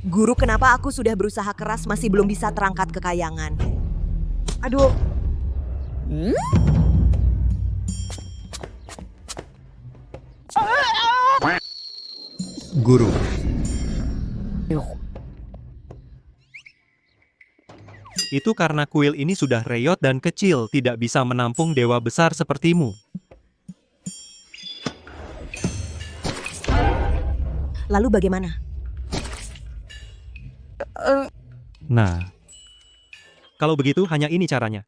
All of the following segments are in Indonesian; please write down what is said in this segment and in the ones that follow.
Guru, kenapa aku sudah berusaha keras masih belum bisa terangkat ke kayangan? Aduh, Guru, itu karena kuil ini sudah reyot dan kecil, tidak bisa menampung dewa besar sepertimu. lalu bagaimana? Nah, kalau begitu hanya ini caranya.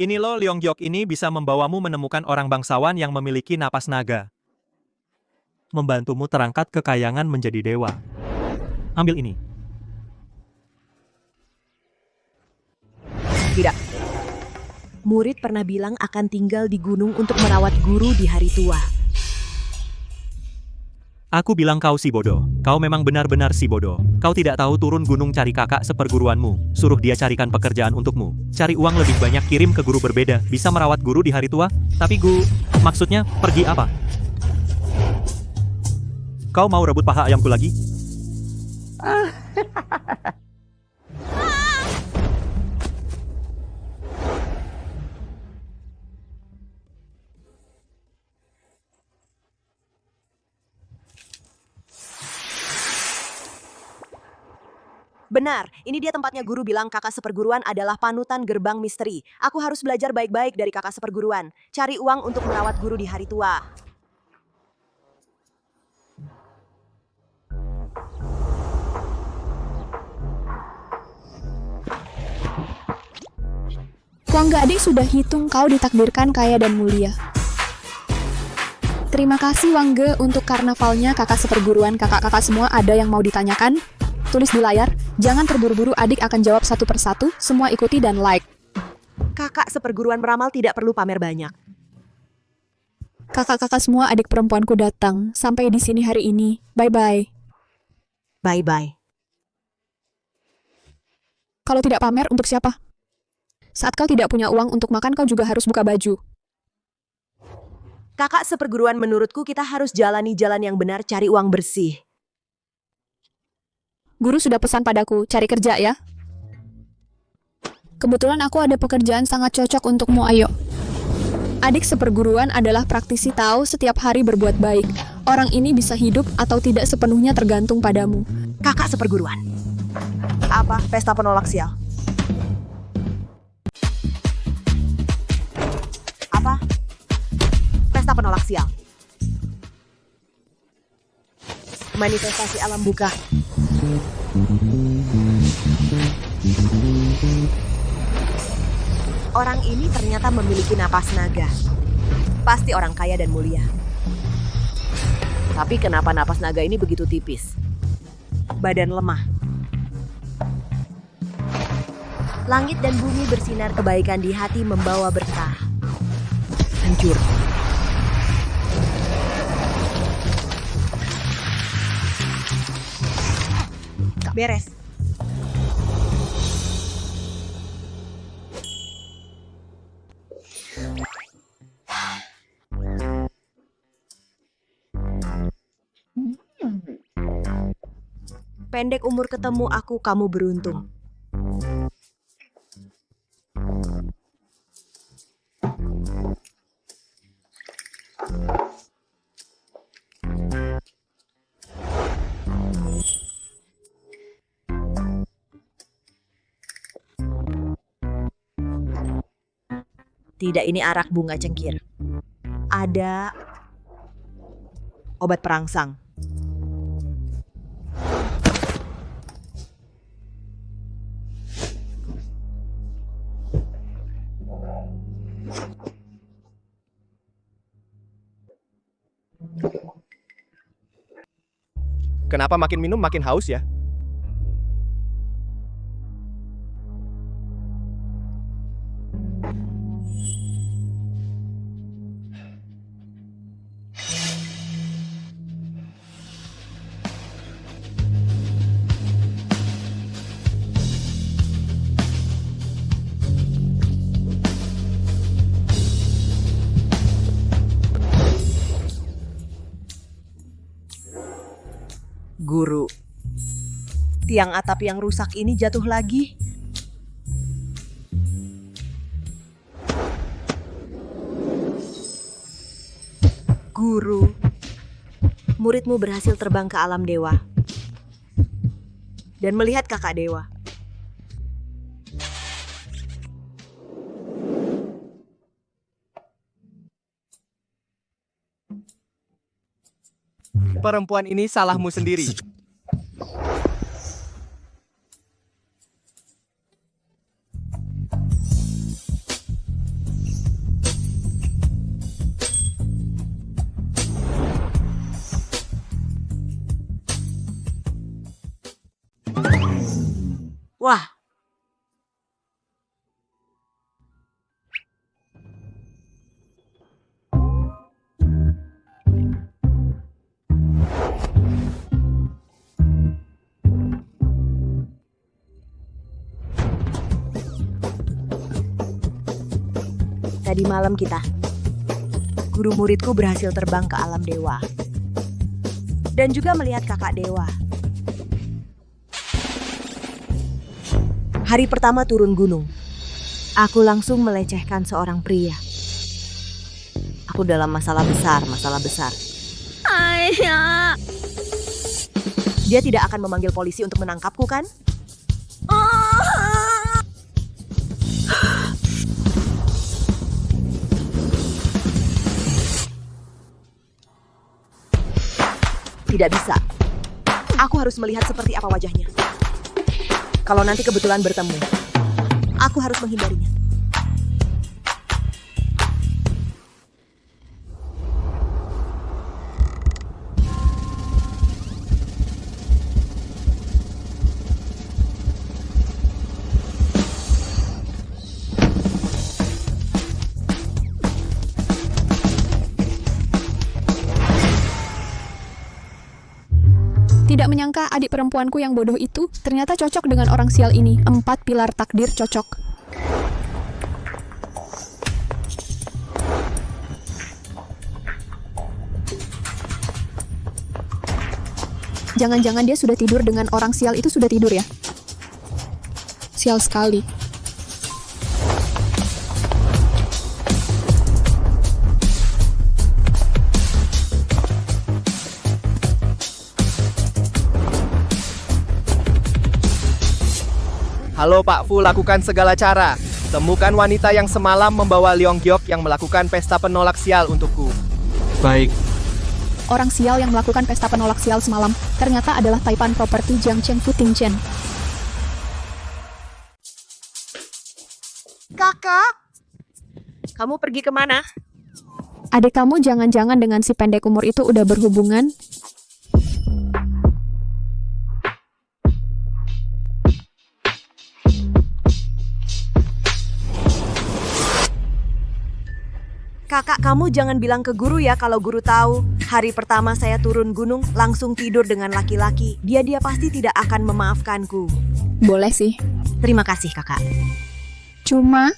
Ini loh, Leonggyok ini bisa membawamu menemukan orang bangsawan yang memiliki napas naga. Membantumu terangkat ke kayangan menjadi dewa. Ambil ini. Tidak. Murid pernah bilang akan tinggal di gunung untuk merawat guru di hari tua. Aku bilang kau si bodoh. Kau memang benar-benar si bodoh. Kau tidak tahu turun gunung cari kakak seperguruanmu. Suruh dia carikan pekerjaan untukmu. Cari uang lebih banyak, kirim ke guru berbeda. Bisa merawat guru di hari tua. Tapi maksudnya pergi apa? Kau mau rebut paha ayamku lagi? Benar, ini dia tempatnya. Guru bilang kakak seperguruan adalah panutan gerbang misteri. Aku harus belajar baik-baik dari kakak seperguruan. Cari uang untuk merawat guru di hari tua. Wangga adik sudah hitung kau ditakdirkan kaya dan mulia. Terima kasih Wangge untuk karnavalnya kakak seperguruan. Kakak-kakak semua ada yang mau ditanyakan? Tulis di layar, jangan terburu-buru, adik akan jawab satu persatu, semua ikuti dan like. Kakak seperguruan meramal tidak perlu pamer banyak. Kakak-kakak semua, adik perempuanku datang. Sampai di sini hari ini. Bye-bye. Bye-bye. Kalau tidak pamer, untuk siapa? Saat kau tidak punya uang untuk makan, kau juga harus buka baju. Kakak seperguruan, menurutku kita harus jalani jalan yang benar, cari uang bersih. Guru sudah pesan padaku, cari kerja ya. Kebetulan aku ada pekerjaan sangat cocok untukmu, ayo. Adik seperguruan adalah praktisi tahu setiap hari berbuat baik. Orang ini bisa hidup atau tidak sepenuhnya tergantung padamu. Kakak seperguruan. Apa? Pesta penolak sial? Apa? Pesta penolak sial. Manifestasi alam buka. Orang ini ternyata memiliki napas naga. Pasti orang kaya dan mulia. Tapi kenapa napas naga ini begitu tipis? Badan lemah. Langit dan bumi bersinar, kebaikan di hati membawa berkah. Hancur. Beres. Pendek umur ketemu aku, kamu beruntung. Tidak, ini arak bunga cengkir. Ada obat perangsang. Kenapa makin minum makin haus ya? Guru. Tiang atap yang rusak ini jatuh lagi. Guru, muridmu berhasil terbang ke alam dewa dan melihat kakak dewa. Perempuan ini salahmu sendiri. Wah, tadi malam guru muridku berhasil terbang ke alam dewa dan juga melihat kakak dewa. Hari pertama turun gunung, aku langsung melecehkan seorang pria. Aku dalam masalah besar. Ayah. Dia tidak akan memanggil polisi untuk menangkapku, kan? Tidak bisa. Aku harus melihat seperti apa wajahnya. Kalau nanti kebetulan bertemu, aku harus menghindarinya. Tidak menyangka adik perempuanku yang bodoh itu ternyata cocok dengan orang sial ini. 4 pilar takdir cocok. Jangan-jangan dia sudah tidur dengan orang sial itu sudah tidur ya? Sial sekali. Halo Pak Fu, lakukan segala cara. Temukan wanita yang semalam membawa Leong Gyok yang melakukan pesta penolak sial untukku. Baik. Orang sial yang melakukan pesta penolak sial semalam ternyata adalah Taipan Property Jiang Chen Futing Chen. Kakak, kamu pergi kemana? Adik kamu jangan-jangan dengan si pendek umur itu udah berhubungan? Kakak, kamu jangan bilang ke guru ya kalau guru tahu. Hari pertama saya turun gunung, langsung tidur dengan laki-laki. Dia pasti tidak akan memaafkanku. Boleh sih. Terima kasih, kakak. Cuma...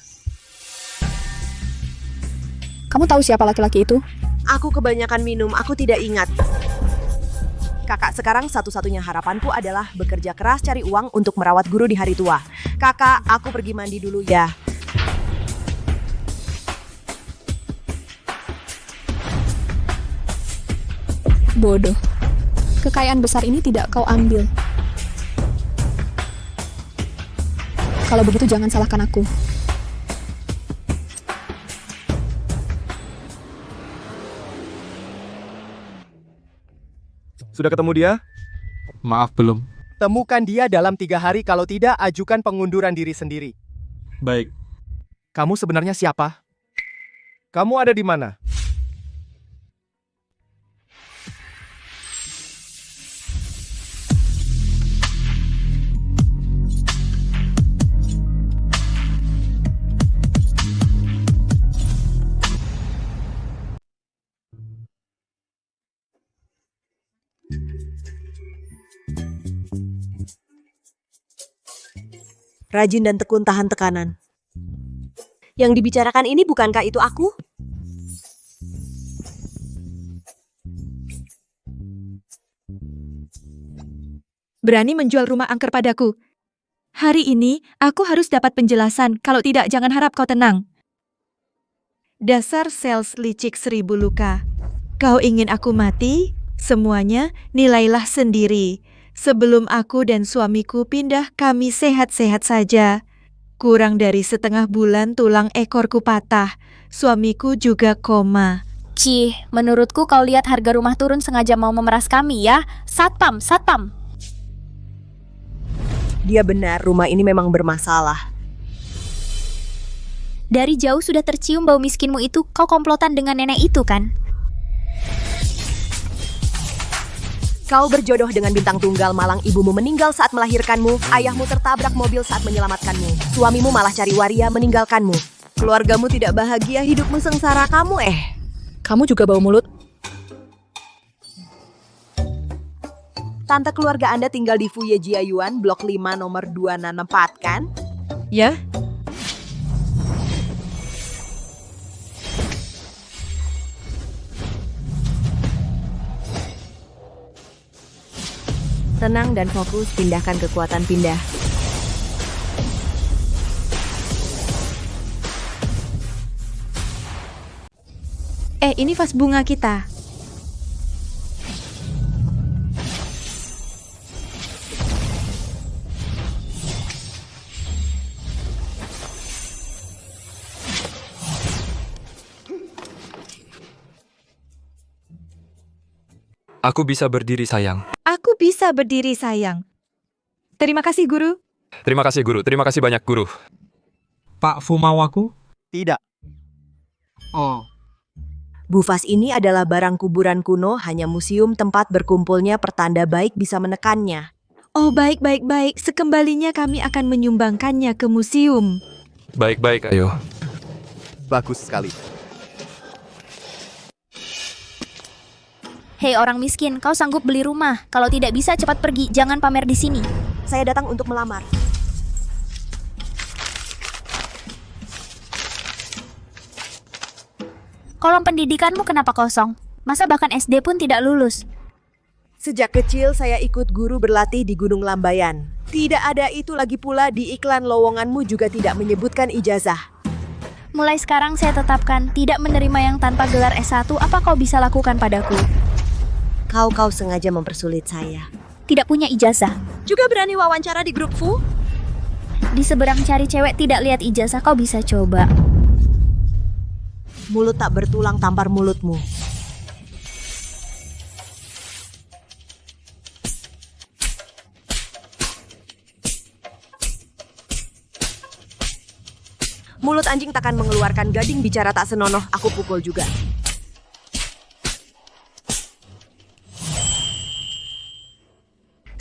Kamu tahu siapa laki-laki itu? Aku kebanyakan minum, aku tidak ingat. Kakak, sekarang satu-satunya harapanku adalah bekerja keras cari uang untuk merawat guru di hari tua. Kakak, aku pergi mandi dulu ya. Bodoh. Kekayaan besar ini tidak kau ambil. Kalau begitu jangan salahkan aku. Sudah ketemu dia? Maaf belum. Temukan dia dalam 3 hari, kalau tidak ajukan pengunduran diri sendiri. Baik. Kamu sebenarnya siapa? Kamu ada di mana? Rajin dan tekun tahan tekanan. Yang dibicarakan ini bukankah itu aku? berani menjual rumah angker padaku. Hari ini, aku harus dapat penjelasan, kalau tidak jangan harap kau tenang. Dasar sales licik 1000 luka. Kau ingin aku mati? Semuanya nilailah sendiri. Sebelum aku dan suamiku pindah, kami sehat-sehat saja. Kurang dari setengah bulan tulang ekorku patah. Suamiku juga koma. Cih, menurutku kau lihat harga rumah turun sengaja mau memeras kami ya. Satpam, satpam. Dia benar, rumah ini memang bermasalah. Dari jauh sudah tercium bau miskinmu itu. Kau komplotan dengan nenek itu kan? Kau berjodoh dengan bintang tunggal malang, ibumu meninggal saat melahirkanmu, ayahmu tertabrak mobil saat menyelamatkanmu, suamimu malah cari waria meninggalkanmu. Keluargamu tidak bahagia, hidupmu sengsara, Kamu juga bau mulut. Tante keluarga Anda tinggal di Fuye Jiayuan, Blok 5 nomor 264, kan? Ya? Tenang dan fokus, pindahkan kekuatan pindah. Ini vas bunga kita. Aku bisa berdiri, sayang. Aku bisa berdiri, sayang. Terima kasih, Guru. Terima kasih, Guru. Terima kasih banyak, Guru. Pak Fu mau aku? Tidak. Oh, Bufas ini adalah barang kuburan kuno, hanya museum tempat berkumpulnya pertanda baik bisa menekannya. Oh, baik. Sekembalinya kami akan menyumbangkannya ke museum. Baik-baik, ayo. Bagus sekali. Hei orang miskin, kau sanggup beli rumah? Kalau tidak bisa cepat pergi, jangan pamer di sini. Saya datang untuk melamar. Kolom pendidikanmu kenapa kosong? Masa bahkan SD pun tidak lulus? Sejak kecil saya ikut guru berlatih di Gunung Lambayan. Tidak ada itu lagi pula di iklan lowonganmu juga tidak menyebutkan ijazah. Mulai sekarang saya tetapkan tidak menerima yang tanpa gelar S1. Apa kau bisa lakukan padaku? Kau sengaja mempersulit saya. Tidak punya ijazah. Juga berani wawancara di grup Fu? Di seberang cari cewek tidak lihat ijazah, kau bisa coba. Mulut tak bertulang, tampar mulutmu. Mulut anjing takkan mengeluarkan gading, bicara tak senonoh, aku pukul juga.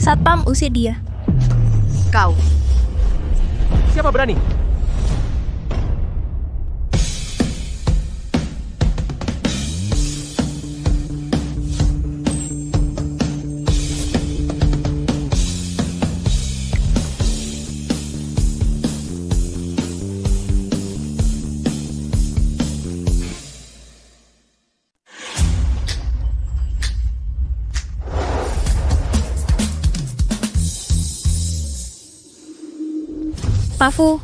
Satpam, usir dia. Kau. Siapa berani? Pak Fu,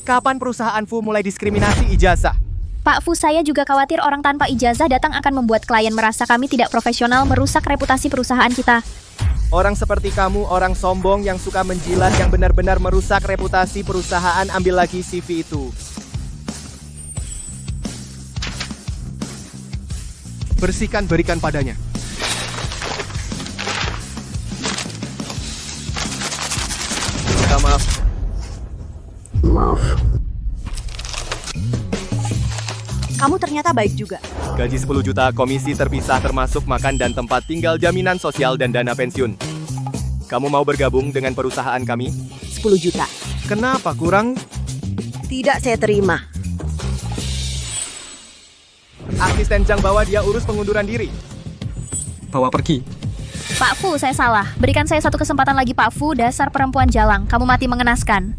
Kapan perusahaan Fu mulai diskriminasi ijazah? Pak Fu, saya juga khawatir orang tanpa ijazah datang akan membuat klien merasa kami tidak profesional, merusak reputasi perusahaan kita. Orang seperti kamu, orang sombong yang suka menjilat, yang benar-benar merusak reputasi perusahaan. Ambil lagi CV itu. Bersihkan, berikan padanya. Minta maaf. Kamu ternyata baik juga. Gaji 10 juta, komisi terpisah termasuk makan dan tempat tinggal, jaminan sosial dan dana pensiun. Kamu mau bergabung dengan perusahaan kami? 10 juta. Kenapa kurang? Tidak saya terima. Asisten Jang bawa dia urus pengunduran diri. bawa pergi. Pak Fu, saya salah. Berikan saya satu kesempatan lagi, Pak Fu. Dasar perempuan jalang, kamu mati mengenaskan.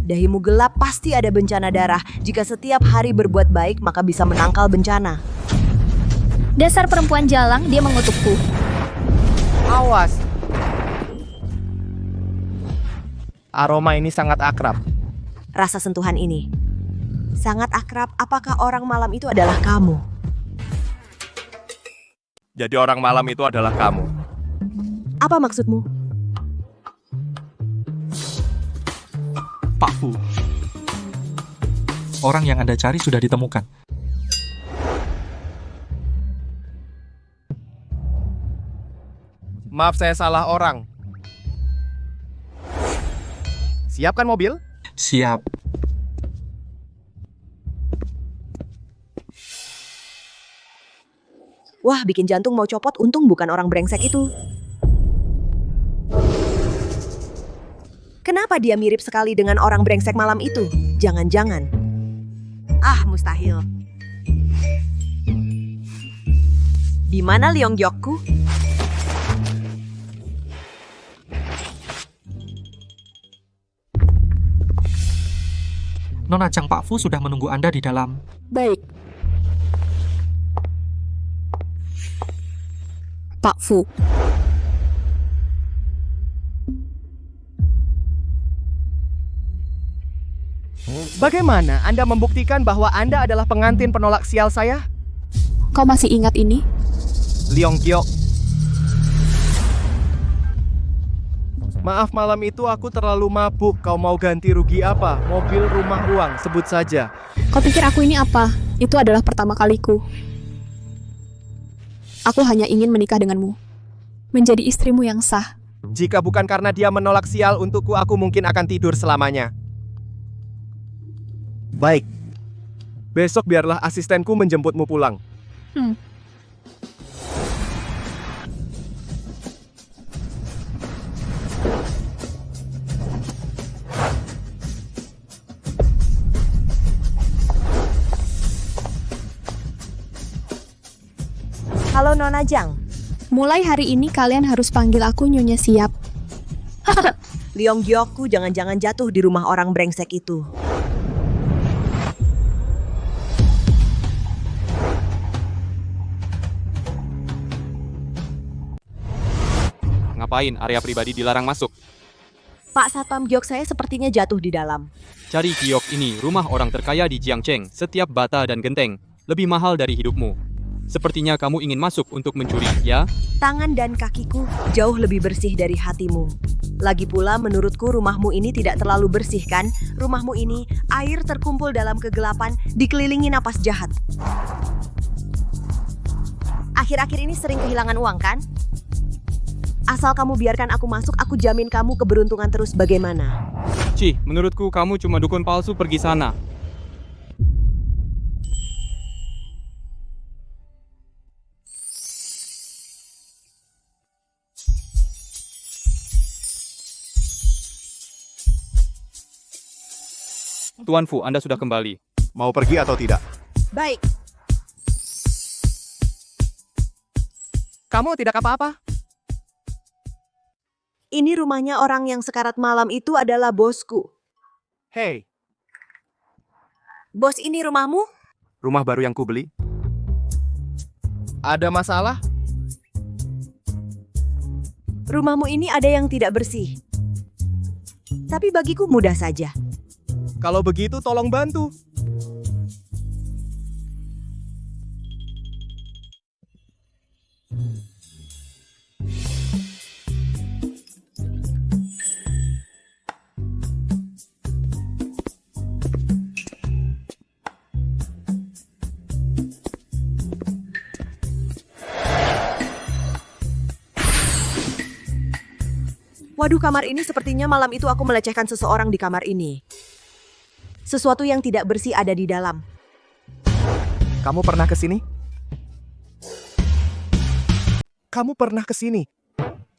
Dahimu gelap, pasti ada bencana darah. Jika setiap hari berbuat baik, maka bisa menangkal bencana. Dasar perempuan jalang, dia mengutukku. Awas. Aroma ini sangat akrab. Rasa sentuhan ini sangat akrab. Apakah orang malam itu adalah kamu? Jadi orang malam itu adalah kamu. Apa maksudmu? Pak Fu. Orang yang Anda cari sudah ditemukan. Maaf, saya salah orang. Siapkan mobil? Siap. Wah, bikin jantung mau copot. Untung bukan orang brengsek itu. Kenapa dia mirip sekali dengan orang brengsek malam itu? Jangan-jangan. Ah, mustahil. Di mana Leong Gyokku? Nona Chang, Pak Fu sudah menunggu Anda di dalam. Baik. Pak Fu. Bagaimana Anda membuktikan bahwa Anda adalah pengantin penolak sial saya? Kau masih ingat ini? Leong Gyok. Maaf, malam itu aku terlalu mabuk. Kau mau ganti rugi apa? Mobil, rumah, uang, sebut saja. Kau pikir aku ini apa? Itu adalah pertama kaliku. Aku hanya ingin menikah denganmu. Menjadi istrimu yang sah. Jika bukan karena dia menolak sial untukku, aku mungkin akan tidur selamanya. Baik. Besok biarlah asistenku menjemputmu pulang. Halo Nona Jang. Mulai hari ini kalian harus panggil aku Nyonya Siap. Leong Gyokku jangan-jangan jatuh di rumah orang brengsek itu. Ngapain area pribadi dilarang masuk? Pak Satpam Gyok, saya sepertinya jatuh di dalam. Cari Giok ini, rumah orang terkaya di Jiangcheng. Setiap bata dan genteng lebih mahal dari hidupmu. Sepertinya kamu ingin masuk untuk mencuri, ya? Tangan dan kakiku jauh lebih bersih dari hatimu. Lagi pula menurutku rumahmu ini tidak terlalu bersih kan? Rumahmu ini air terkumpul dalam kegelapan, dikelilingi napas jahat. Akhir-akhir ini sering kehilangan uang kan? Asal kamu biarkan aku masuk, aku jamin kamu keberuntungan terus. Bagaimana? Cih, menurutku kamu cuma dukun palsu, pergi sana. Tuan Fu, Anda sudah kembali. Mau pergi atau tidak? Baik. Kamu tidak apa-apa? Ini rumahnya orang yang sekarat malam itu adalah bosku. Hei, Bos, ini rumahmu? rumah baru yang kubeli. Ada masalah? Rumahmu ini ada yang tidak bersih. Tapi bagiku mudah saja. Kalau begitu tolong bantu. Waduh, kamar ini sepertinya malam itu aku melecehkan seseorang di kamar ini. Sesuatu yang tidak bersih ada di dalam. Kamu pernah ke sini? Kamu pernah ke sini?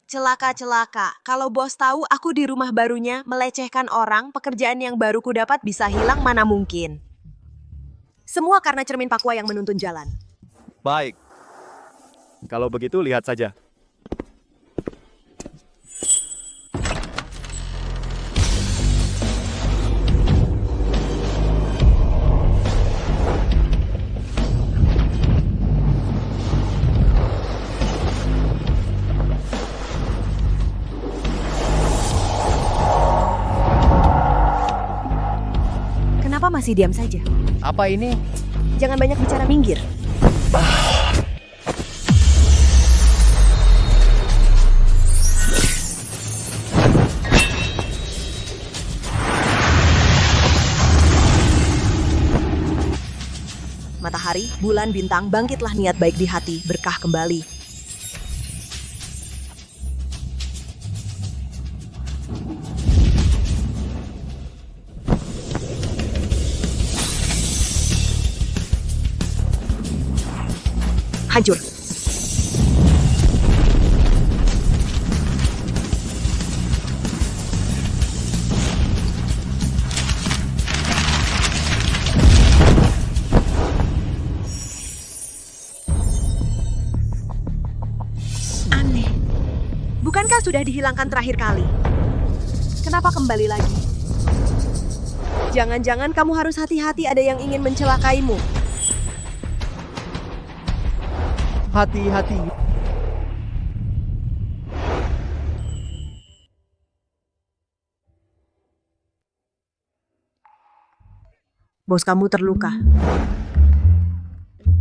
Celaka-celaka. Kalau bos tahu aku di rumah barunya melecehkan orang, pekerjaan yang baru ku dapat bisa hilang, mana mungkin. Semua karena cermin Pakwa yang menuntun jalan. Baik. Kalau begitu lihat saja. masih diam saja. Apa ini? Jangan banyak bicara, minggir. Matahari, bulan, bintang, bangkitlah niat baik di hati, berkah kembali. Hancur. Aneh. Bukankah sudah dihilangkan terakhir kali? Kenapa kembali lagi? Jangan-jangan kamu harus hati-hati, ada yang ingin mencelakaimu. Hati-hati. Bos kamu terluka.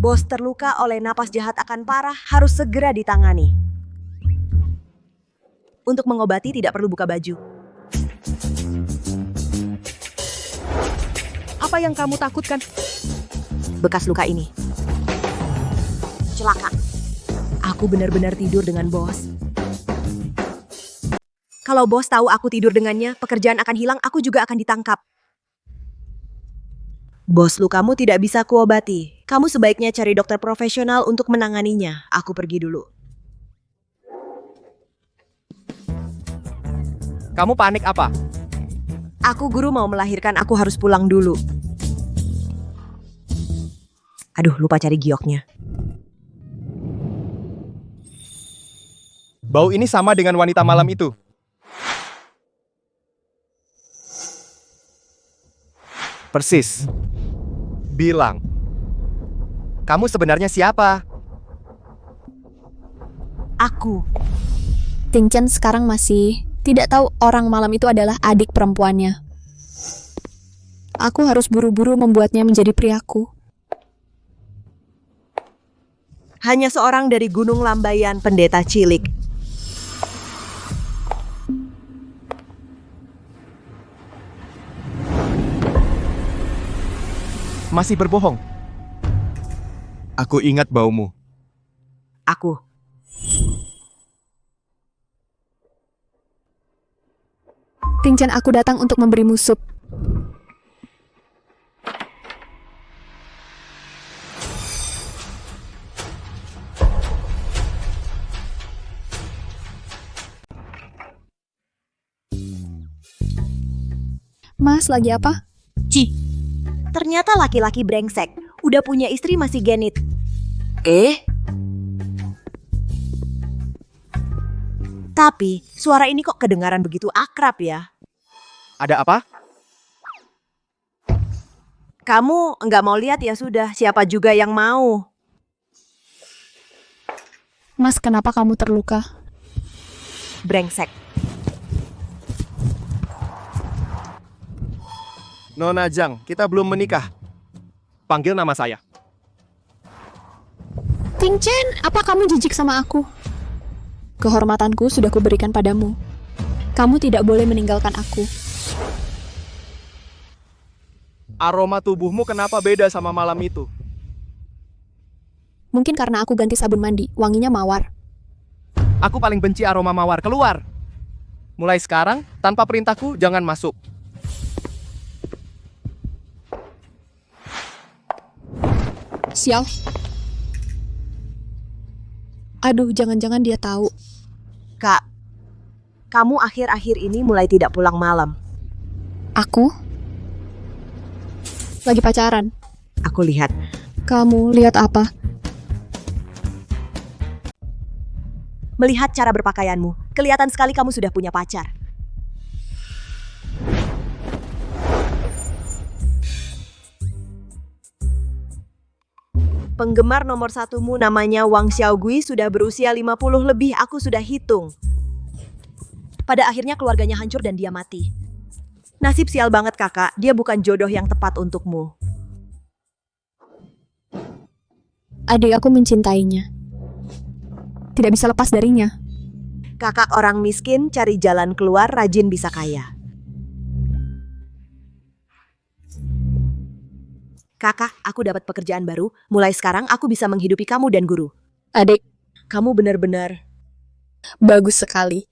Bos terluka oleh napas jahat akan parah, harus segera ditangani. Untuk mengobati tidak perlu buka baju. Apa yang kamu takutkan? Bekas luka ini. Celaka. Aku benar-benar tidur dengan bos. Kalau bos tahu aku tidur dengannya, pekerjaan akan hilang, aku juga akan ditangkap. Bos, lukamu tidak bisa kuobati. Kamu sebaiknya cari dokter profesional untuk menanganinya. Aku pergi dulu. Kamu panik apa? Aku guru mau melahirkan, aku harus pulang dulu. Aduh, lupa cari gioknya. Bau ini sama dengan wanita malam itu. Persis. Bilang. Kamu sebenarnya siapa? Aku. Ting Chen sekarang masih tidak tahu orang malam itu adalah adik perempuannya. Aku harus buru-buru membuatnya menjadi priaku. Hanya seorang dari Gunung Lambayan, pendeta cilik. Masih berbohong. Aku ingat baumu. Aku. Ting Chen, aku datang untuk memberimu sup. Mas, lagi apa? Ci. Ternyata laki-laki brengsek. Udah punya istri masih genit. Tapi, suara ini kok kedengaran begitu akrab ya? Ada apa? Kamu nggak mau lihat ya sudah, siapa juga yang mau. Mas, kenapa kamu terluka? Brengsek. Nona Zhang, kita belum menikah. Panggil nama saya. Ting Chen, apa kamu jijik sama aku? Kehormatanku sudah kuberikan padamu. Kamu tidak boleh meninggalkan aku. Aroma tubuhmu kenapa beda sama malam itu? Mungkin karena aku ganti sabun mandi, wanginya mawar. Aku paling benci aroma mawar. Keluar! Mulai sekarang, tanpa perintahku, jangan masuk. Sial. Aduh, jangan-jangan dia tahu. Kak, kamu akhir-akhir ini mulai tidak pulang malam. Aku? Lagi pacaran. Aku lihat. Kamu lihat apa? Melihat cara berpakaianmu, kelihatan sekali kamu sudah punya pacar. Penggemar nomor satumu namanya Wang Xiaogui sudah berusia 50 lebih, aku sudah hitung. Pada akhirnya keluarganya hancur dan dia mati. Nasib sial banget kakak, dia bukan jodoh yang tepat untukmu. Adik aku mencintainya. Tidak bisa lepas darinya. Kakak orang miskin, cari jalan keluar, rajin bisa kaya. Kakak, aku dapat pekerjaan baru. Mulai sekarang aku bisa menghidupi kamu dan guru. Adik, Kamu benar-benar... bagus sekali.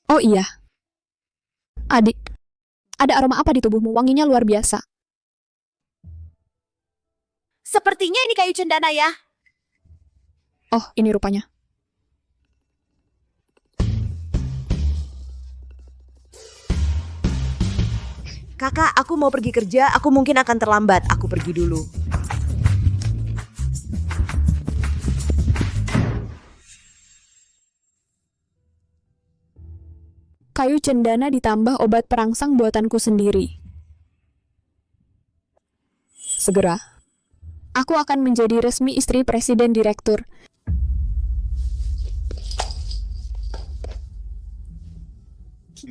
Oh iya. Adik, ada aroma apa di tubuhmu? Wanginya luar biasa. Sepertinya ini kayu cendana ya. Oh, ini rupanya. Kakak, aku mau pergi kerja, aku mungkin akan terlambat. Aku pergi dulu. Kayu cendana ditambah obat perangsang buatanku sendiri. Segera, aku akan menjadi resmi istri presiden direktur.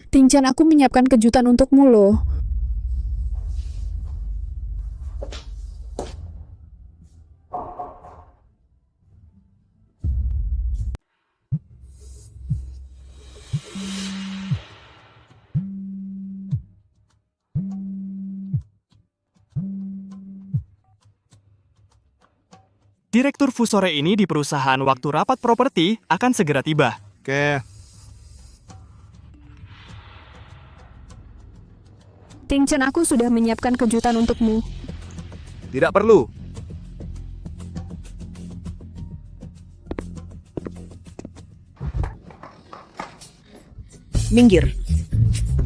Tinchan, aku menyiapkan kejutan untukmu loh. Direktur Fu sore ini di perusahaan waktu rapat properti akan segera tiba. Oke. Tinchan, aku sudah menyiapkan kejutan untukmu. Tidak perlu. Minggir.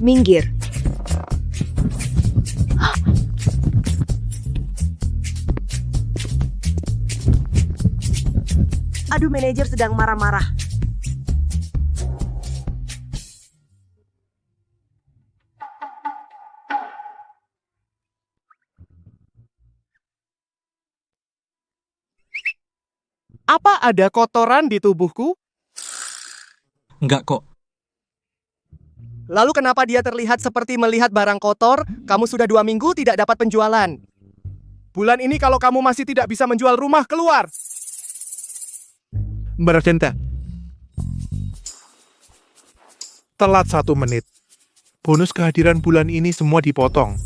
Minggir. Aduh, manajer sedang marah-marah. Apa ada kotoran di tubuhku? Enggak kok. Lalu kenapa dia terlihat seperti melihat barang kotor? Kamu sudah 2 minggu tidak dapat penjualan. Bulan ini kalau kamu masih tidak bisa menjual rumah, keluar! Mbak Rosenta. Telat 1 menit. Bonus kehadiran bulan ini semua dipotong.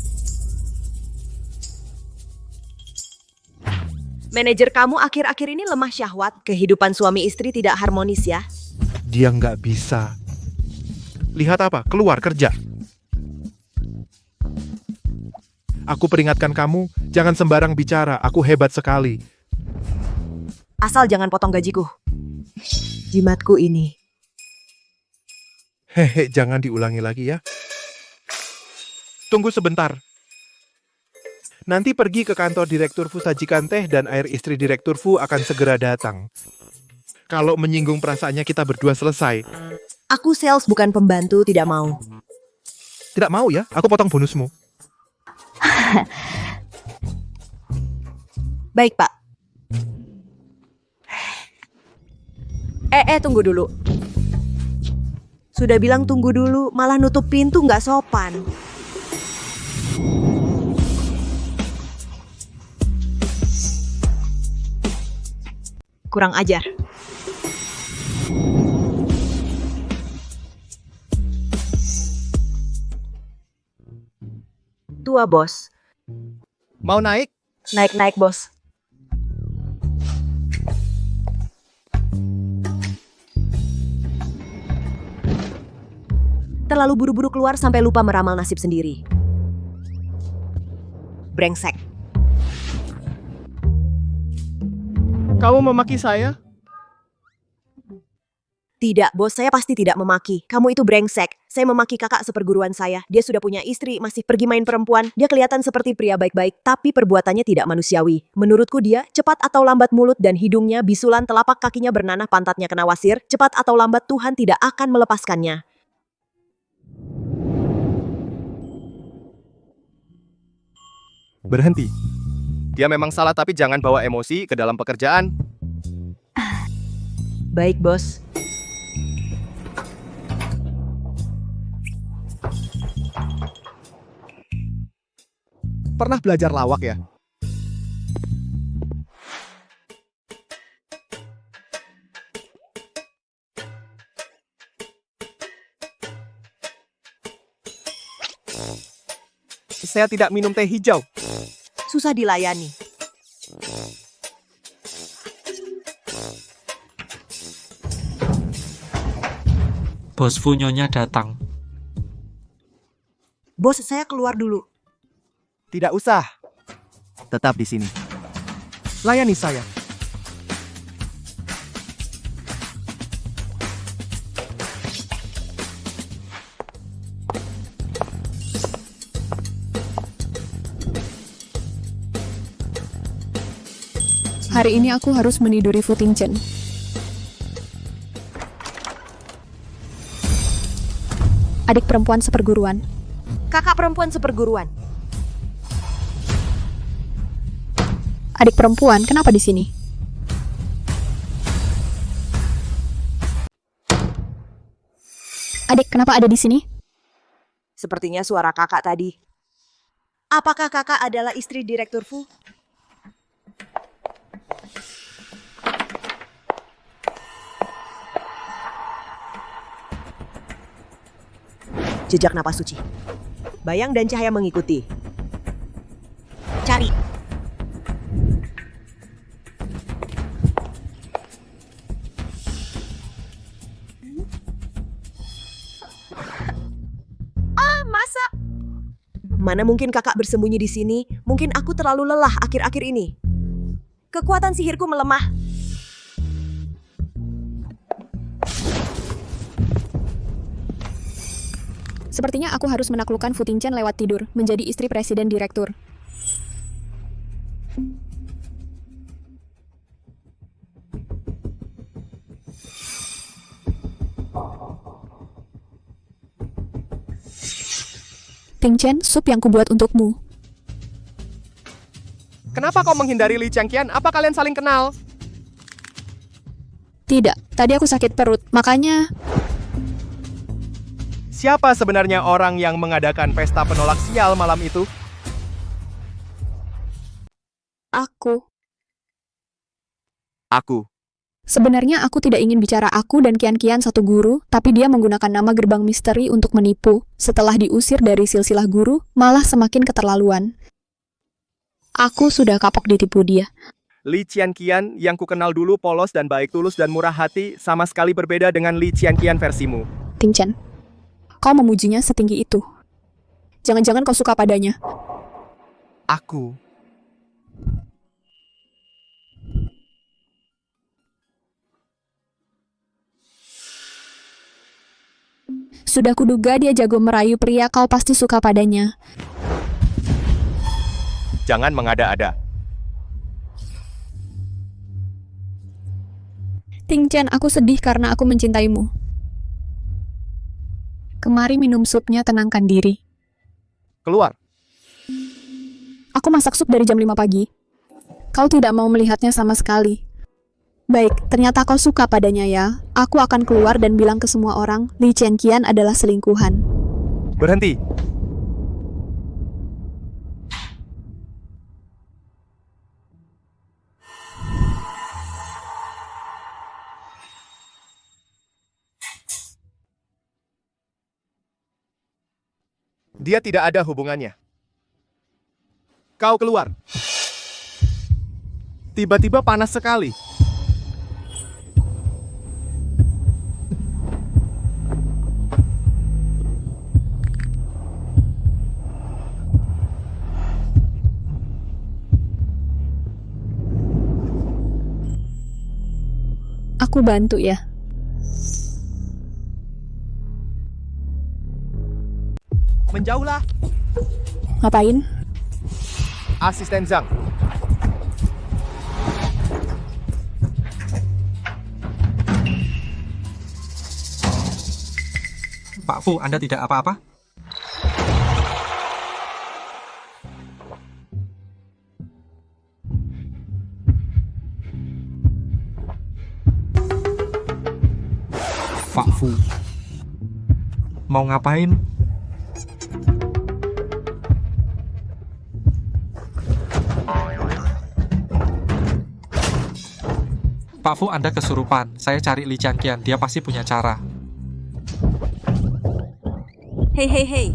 Manajer kamu akhir-akhir ini lemah syahwat. Kehidupan suami istri tidak harmonis ya. Dia nggak bisa. Lihat apa? Keluar kerja. Aku peringatkan kamu, jangan sembarang bicara. Aku hebat sekali. Asal jangan potong gajiku. Jimatku ini. Hehe, jangan diulangi lagi ya. Tunggu sebentar. Nanti pergi ke kantor Direktur Fu, sajikan teh dan air, istri Direktur Fu akan segera datang. Kalau menyinggung perasaannya kita berdua selesai. Aku sales bukan pembantu, tidak mau. Tidak mau ya? Aku potong bonusmu. Baik, Pak. Tunggu dulu. Sudah bilang tunggu dulu, malah nutup pintu nggak sopan. Kurang ajar. Tua, bos. Mau naik? Naik-naik, bos. Terlalu buru-buru keluar sampai lupa meramal nasib sendiri. Brengsek. Kamu memaki saya? Tidak, bos, saya pasti tidak memaki. Kamu itu brengsek. Saya memaki kakak seperguruan saya. Dia sudah punya istri, masih pergi main perempuan. Dia kelihatan seperti pria baik-baik, tapi perbuatannya tidak manusiawi. Menurutku dia, cepat atau lambat mulut dan hidungnya bisulan, telapak kakinya bernanah, pantatnya kena wasir. Cepat atau lambat Tuhan tidak akan melepaskannya. Berhenti. Dia memang salah, tapi jangan bawa emosi ke dalam pekerjaan. Baik, bos. pernah belajar lawak ya? Saya tidak minum teh hijau. Susah dilayani. Bos Nyonya datang. Bos, saya keluar dulu. Tidak usah. Tetap di sini. Layani saya. Hari ini aku harus meniduri Fu Tingchen. Adik perempuan seperguruan. Kakak perempuan seperguruan. Adik perempuan, kenapa di sini? Adik, kenapa ada di sini? Sepertinya suara kakak tadi. Apakah kakak adalah istri Direktur Fu? Jejak napas suci. Bayang dan cahaya mengikuti. Cari. Masa? Mana mungkin kakak bersembunyi di sini? Mungkin aku terlalu lelah akhir-akhir ini. Kekuatan sihirku melemah. Sepertinya aku harus menaklukkan Fu Tingchen lewat tidur, menjadi istri presiden direktur. Tingchen, sup yang kubuat untukmu. Kenapa kau menghindari Li Changqian? Apa kalian saling kenal? Tidak, tadi aku sakit perut, makanya... Siapa sebenarnya orang yang mengadakan pesta penolak sial malam itu? Aku. Aku. Sebenarnya aku tidak ingin bicara aku dan Kian-Kian satu guru, tapi dia menggunakan nama gerbang misteri untuk menipu. Setelah diusir dari silsilah guru, malah semakin keterlaluan. Aku sudah kapok ditipu dia. Li Qian yang kukenal dulu polos dan baik tulus dan murah hati sama sekali berbeda dengan Li Qian versimu. Tingchen, kau memujinya setinggi itu. Jangan-jangan kau suka padanya. Aku. Sudah kuduga dia jago merayu pria, kau pasti suka padanya. Jangan mengada-ada. Tingchen, aku sedih karena aku mencintaimu. Kemari minum supnya, tenangkan diri. Keluar. Aku masak sup dari jam 5 pagi. Kau tidak mau melihatnya sama sekali. Baik, ternyata kau suka padanya ya. Aku akan keluar dan bilang ke semua orang, Li Changqian adalah selingkuhan. Berhenti. Dia tidak ada hubungannya. Kau keluar. Tiba-tiba panas sekali. Aku bantu ya. Menjauhlah. Ngapain? Asisten Zhang. Pak Fu, Anda tidak apa-apa? Pak Fu, mau ngapain? Pak Fu, Anda kesurupan. Saya cari Li Changqian, dia pasti punya cara. Hei.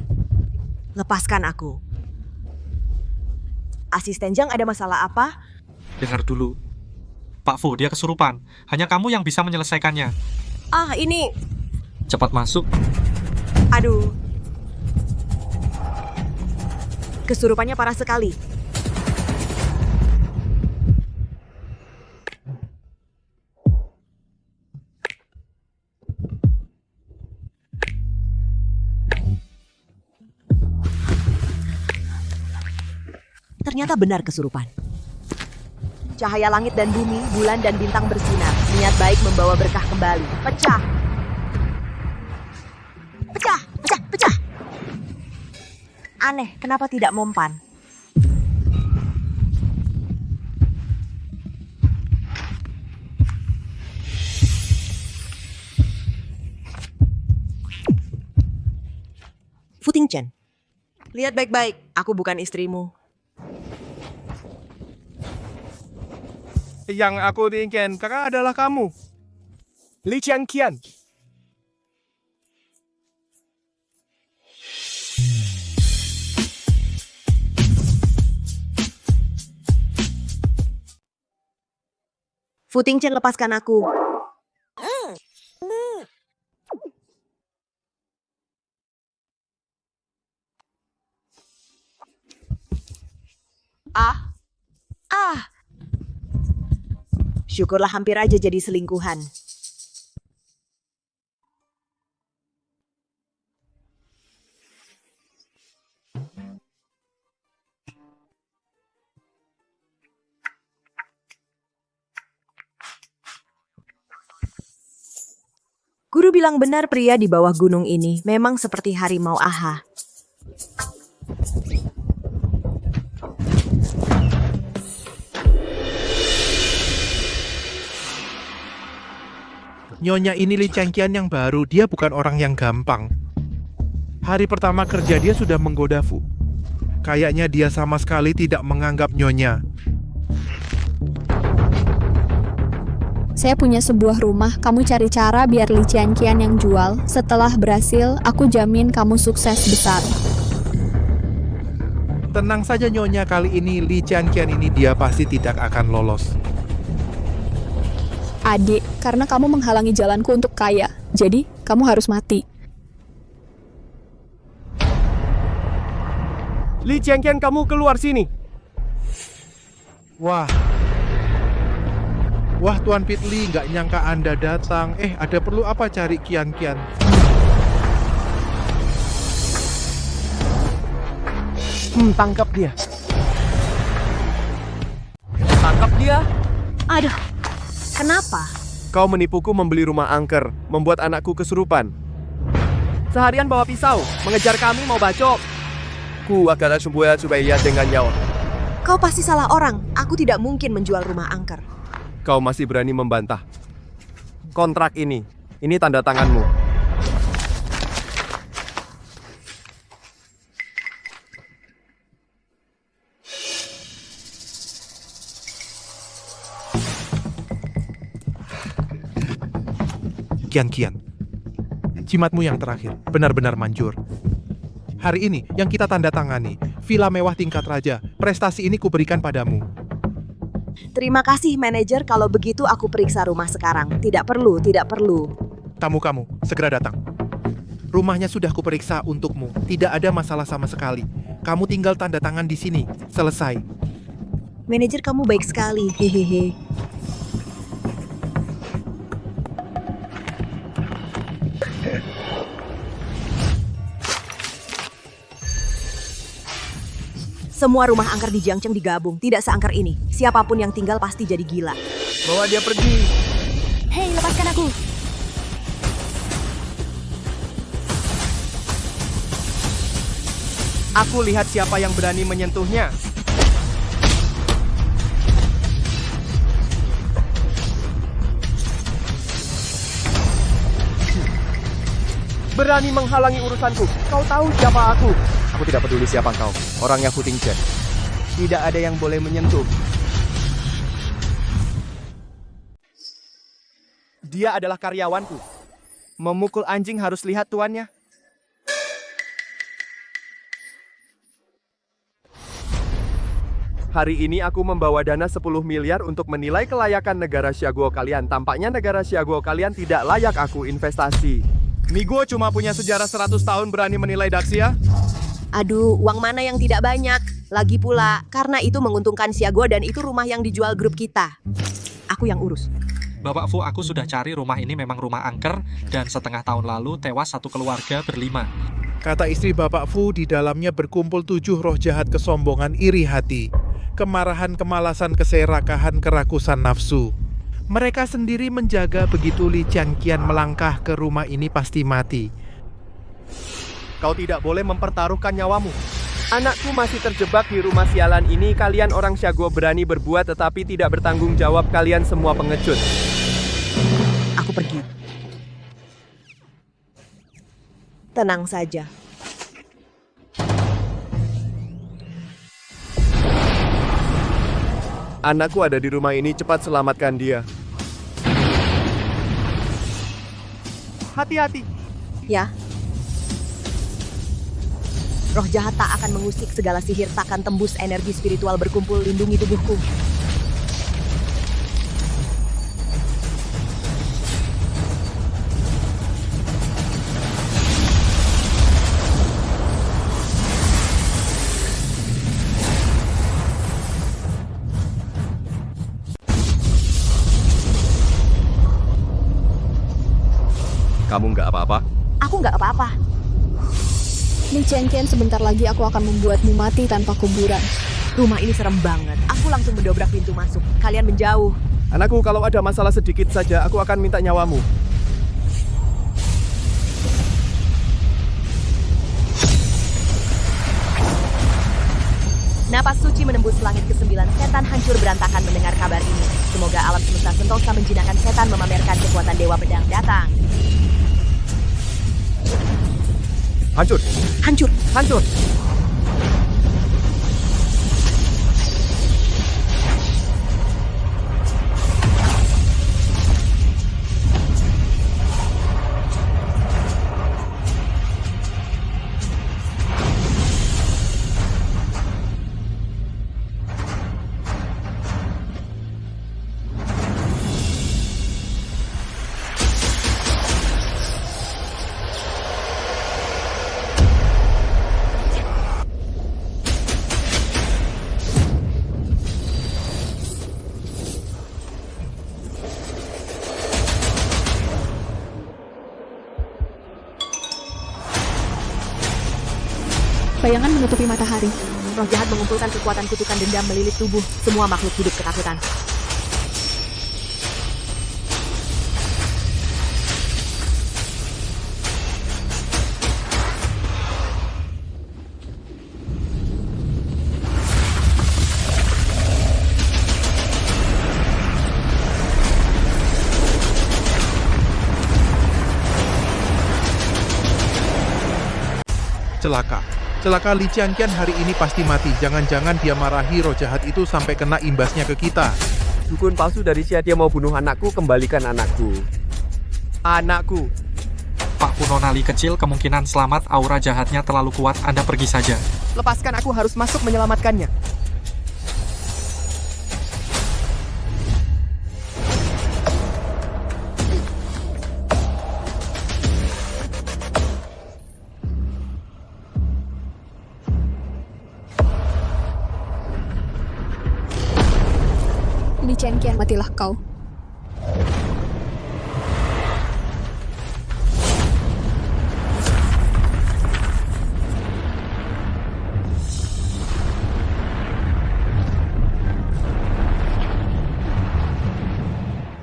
Lepaskan aku. Asisten Jang ada masalah apa? Dengar dulu. Pak Fu, dia kesurupan. Hanya kamu yang bisa menyelesaikannya. Ini... Cepat masuk. Aduh. Kesurupannya parah sekali. Ternyata benar kesurupan. Cahaya langit dan bumi, bulan dan bintang bersinar. Niat baik membawa berkah kembali. Pecah! Aneh, kenapa tidak mempan? Fu Tingchen, lihat baik-baik, aku bukan istrimu. Yang aku inginkan kakak adalah kamu. Li Changqian. Fu Tingchen, lepaskan aku. Syukurlah hampir aja jadi selingkuhan. Guru bilang benar, pria di bawah gunung ini memang seperti harimau aha. Nyonya ini Li Changqian yang baru, dia bukan orang yang gampang. Hari pertama kerja dia sudah menggoda Fu. Kayaknya dia sama sekali tidak menganggap Nyonya. Saya punya sebuah rumah, kamu cari cara biar Li Changqian yang jual. Setelah berhasil, aku jamin kamu sukses besar. Tenang saja Nyonya, kali ini Li Changqian ini dia pasti tidak akan lolos. Adik, karena kamu menghalangi jalanku untuk kaya, jadi kamu harus mati. Li Changqian, kamu keluar sini. Wah, Tuan Pitli, nggak nyangka Anda datang. Ada perlu apa cari Kian-Kian? Tangkap dia. Tangkap dia. Aduh, kenapa? Kau menipuku membeli rumah angker, membuat anakku kesurupan. Seharian bawa pisau, mengejar kami mau bacok. Ku akan supaya dengan nyawa. Kau pasti salah orang. Aku tidak mungkin menjual rumah angker. Kau masih berani membantah. Kontrak ini tanda tanganmu. Kian-Kian, jimatmu yang terakhir benar-benar manjur. Hari ini yang kita tanda tangani, villa mewah tingkat raja. Prestasi ini kuberikan padamu. Terima kasih manajer, kalau begitu aku periksa rumah sekarang. Tidak perlu. Tamu-kamu, segera datang. Rumahnya sudah kuperiksa untukmu. Tidak ada masalah sama sekali. Kamu tinggal tanda tangan di sini. Selesai. Manajer, kamu baik sekali. Hehehe. Semua rumah angker di Jiangcheng digabung, tidak seangker ini. Siapapun yang tinggal pasti jadi gila. Bawa dia pergi. Hei, lepaskan aku. Aku lihat siapa yang berani menyentuhnya. Berani menghalangi urusanku. Kau tahu siapa aku? Aku tidak peduli siapa kau. Orangnya Fu Tingchen. Tidak ada yang boleh menyentuh. Dia adalah karyawanku. Memukul anjing harus lihat tuannya. Hari ini aku membawa dana 10 miliar untuk menilai kelayakan negara Xiaguo kalian. Tampaknya negara Xiaguo kalian tidak layak aku investasi. Miguo cuma punya sejarah 100 tahun berani menilai Daxia? Aduh, uang mana yang tidak banyak? Lagi pula, karena itu menguntungkan Xiaguo dan itu rumah yang dijual grup kita. Aku yang urus. Bapak Fu, aku sudah cari rumah ini memang rumah angker, dan setengah tahun lalu tewas satu keluarga berlima. Kata istri Bapak Fu, di dalamnya berkumpul 7 roh jahat kesombongan, iri hati, kemarahan, kemalasan, keserakahan, kerakusan nafsu. Mereka sendiri menjaga begitu Li Qianqian melangkah ke rumah ini pasti mati. Kau tidak boleh mempertaruhkan nyawamu. Anakku masih terjebak di rumah sialan ini. Kalian orang Xiaguo berani berbuat tetapi tidak bertanggung jawab. Kalian semua pengecut. Aku pergi. Tenang saja. Anakku ada di rumah ini, cepat selamatkan dia. Hati-hati. Ya. Roh jahat tak akan mengusik segala sihir, takkan tembus energi spiritual berkumpul, lindungi tubuhku. Kamu nggak apa-apa? Aku nggak apa-apa. Li Qianqian, sebentar lagi aku akan membuatmu mati tanpa kuburan. Rumah ini serem banget. Aku langsung mendobrak pintu masuk. Kalian menjauh. Anakku, kalau ada masalah sedikit saja, aku akan minta nyawamu. Napas suci menembus langit ke-9. Setan hancur berantakan mendengar kabar ini. Semoga alam semesta sentosa menjinakkan setan memamerkan kekuatan Dewa Pedang datang. Hancur! Hancur! Hancur! Bayangan menutupi matahari. Roh jahat mengumpulkan kekuatan kutukan dendam melilit tubuh. Semua makhluk hidup ketakutan. Celaka. Celaka, Li Qianqian hari ini pasti mati. Jangan-jangan dia marahi roh jahat itu sampai kena imbasnya ke kita. Dukun palsu dari Xia, dia mau bunuh anakku. Kembalikan anakku. Anakku. Pak Fu, Nona Li kecil, kemungkinan selamat, aura jahatnya terlalu kuat, Anda pergi saja. Lepaskan, aku harus masuk menyelamatkannya. Li Qianqian, matilah kau.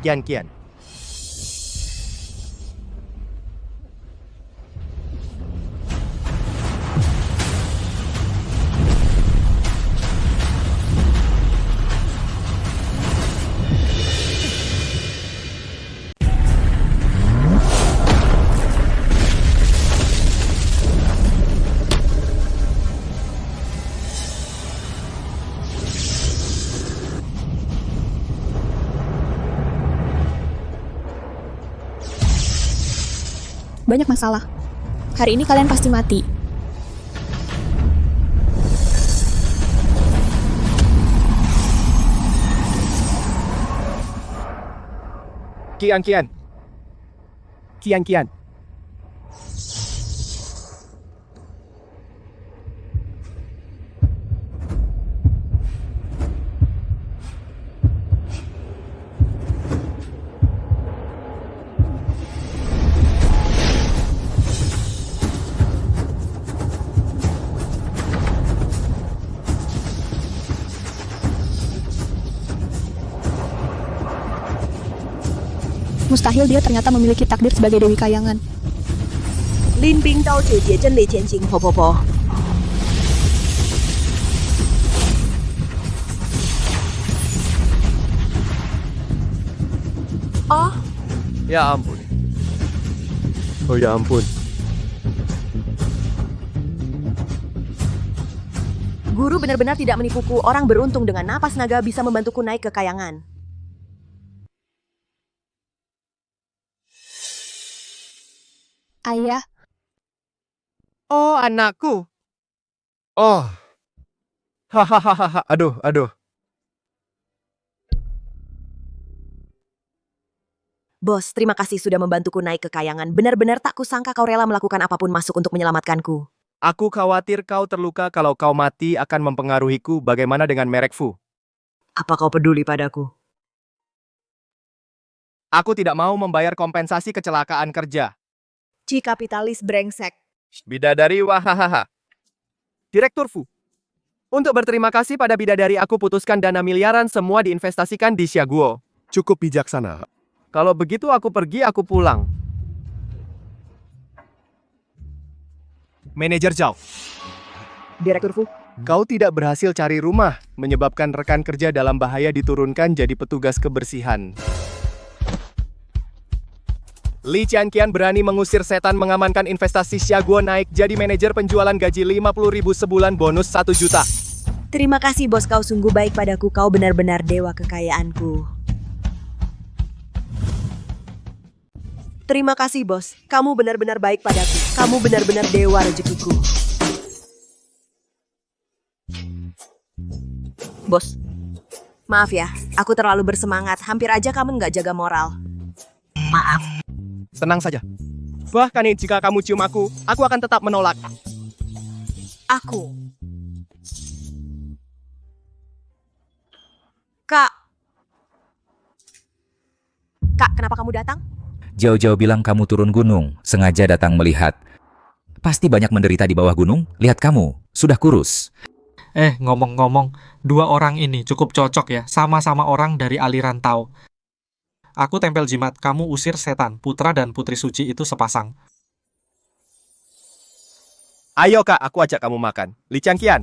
Qianqian. banyak masalah. Hari ini kalian pasti mati. Kian. Mustahil dia ternyata memiliki takdir sebagai Dewi Kayangan. 拎兵刀指节真理前行，婆婆婆。 Oh, Ya ampun. Oh ya ampun. guru benar-benar tidak menipuku. Orang beruntung dengan napas naga bisa membantuku naik ke kayangan. Ayah, Oh, anakku. Oh. Hahaha. Aduh. Bos, terima kasih sudah membantuku naik ke kayangan. Benar-benar tak kusangka kau rela melakukan apapun masuk untuk menyelamatkanku. Aku khawatir kau terluka. Kalau kau mati akan mempengaruhiku. Bagaimana dengan merek Fu? Apa kau peduli padaku? Aku tidak mau membayar kompensasi kecelakaan kerja. Ci kapitalis brengsek. Bidadari wahahaha. Direktur Fu. Untuk berterima kasih pada bidadari, aku putuskan dana miliaran semua diinvestasikan di Xiaguo. Cukup bijaksana. Kalau begitu aku pergi, aku pulang. Manajer Zhao, Direktur Fu. kau tidak berhasil cari rumah, menyebabkan rekan kerja dalam bahaya diturunkan jadi petugas kebersihan. Li Qianqian berani mengusir setan, mengamankan investasi Xiaguo naik jadi manajer penjualan, gaji 50.000 sebulan, bonus 1 juta. Terima kasih bos, kau sungguh baik padaku. Kau benar-benar dewa kekayaanku. Terima kasih bos, kamu benar-benar baik padaku. Kamu benar-benar dewa rezekiku. Bos, maaf ya, aku terlalu bersemangat. Hampir aja kamu nggak jaga moral. Maaf. Tenang saja. Bahkan jika kamu cium aku akan tetap menolak. Aku. Kak, kenapa kamu datang? Jauh-jauh bilang kamu turun gunung, sengaja datang melihat. Pasti banyak menderita di bawah gunung, lihat kamu, sudah kurus. Ngomong-ngomong, dua orang ini cukup cocok ya, sama-sama orang dari aliran Tao. Aku tempel jimat, kamu usir setan, putra dan putri suci itu sepasang. Ayo kak, aku ajak kamu makan. Li Qianqian.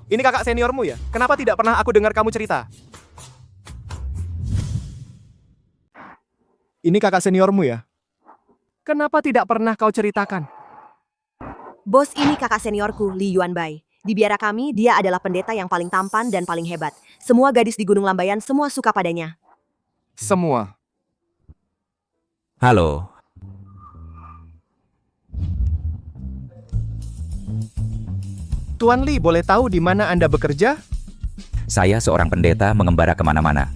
Ini kakak seniormu ya? Kenapa tidak pernah aku dengar kamu cerita? Ini kakak seniormu ya? Kenapa tidak pernah kau ceritakan? Bos, ini kakak seniorku, Li Yuanbai. Di biara kami, dia adalah pendeta yang paling tampan dan paling hebat. Semua gadis di Gunung Lambayan semua suka padanya. Semua. Halo. Tuan Li, boleh tahu di mana Anda bekerja? Saya seorang pendeta mengembara kemana-mana.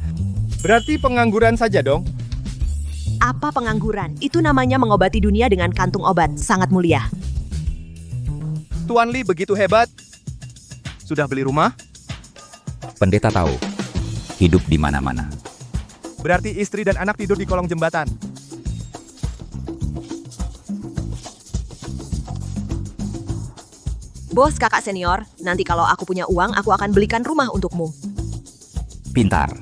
Berarti pengangguran saja dong? Apa pengangguran? Itu namanya mengobati dunia dengan kantung obat. Sangat mulia. Tuan Li begitu hebat. Sudah beli rumah? Pendeta tahu, hidup di mana-mana. Berarti istri dan anak tidur di kolong jembatan. Bos, kakak senior, nanti kalau aku punya uang, aku akan belikan rumah untukmu. Pintar.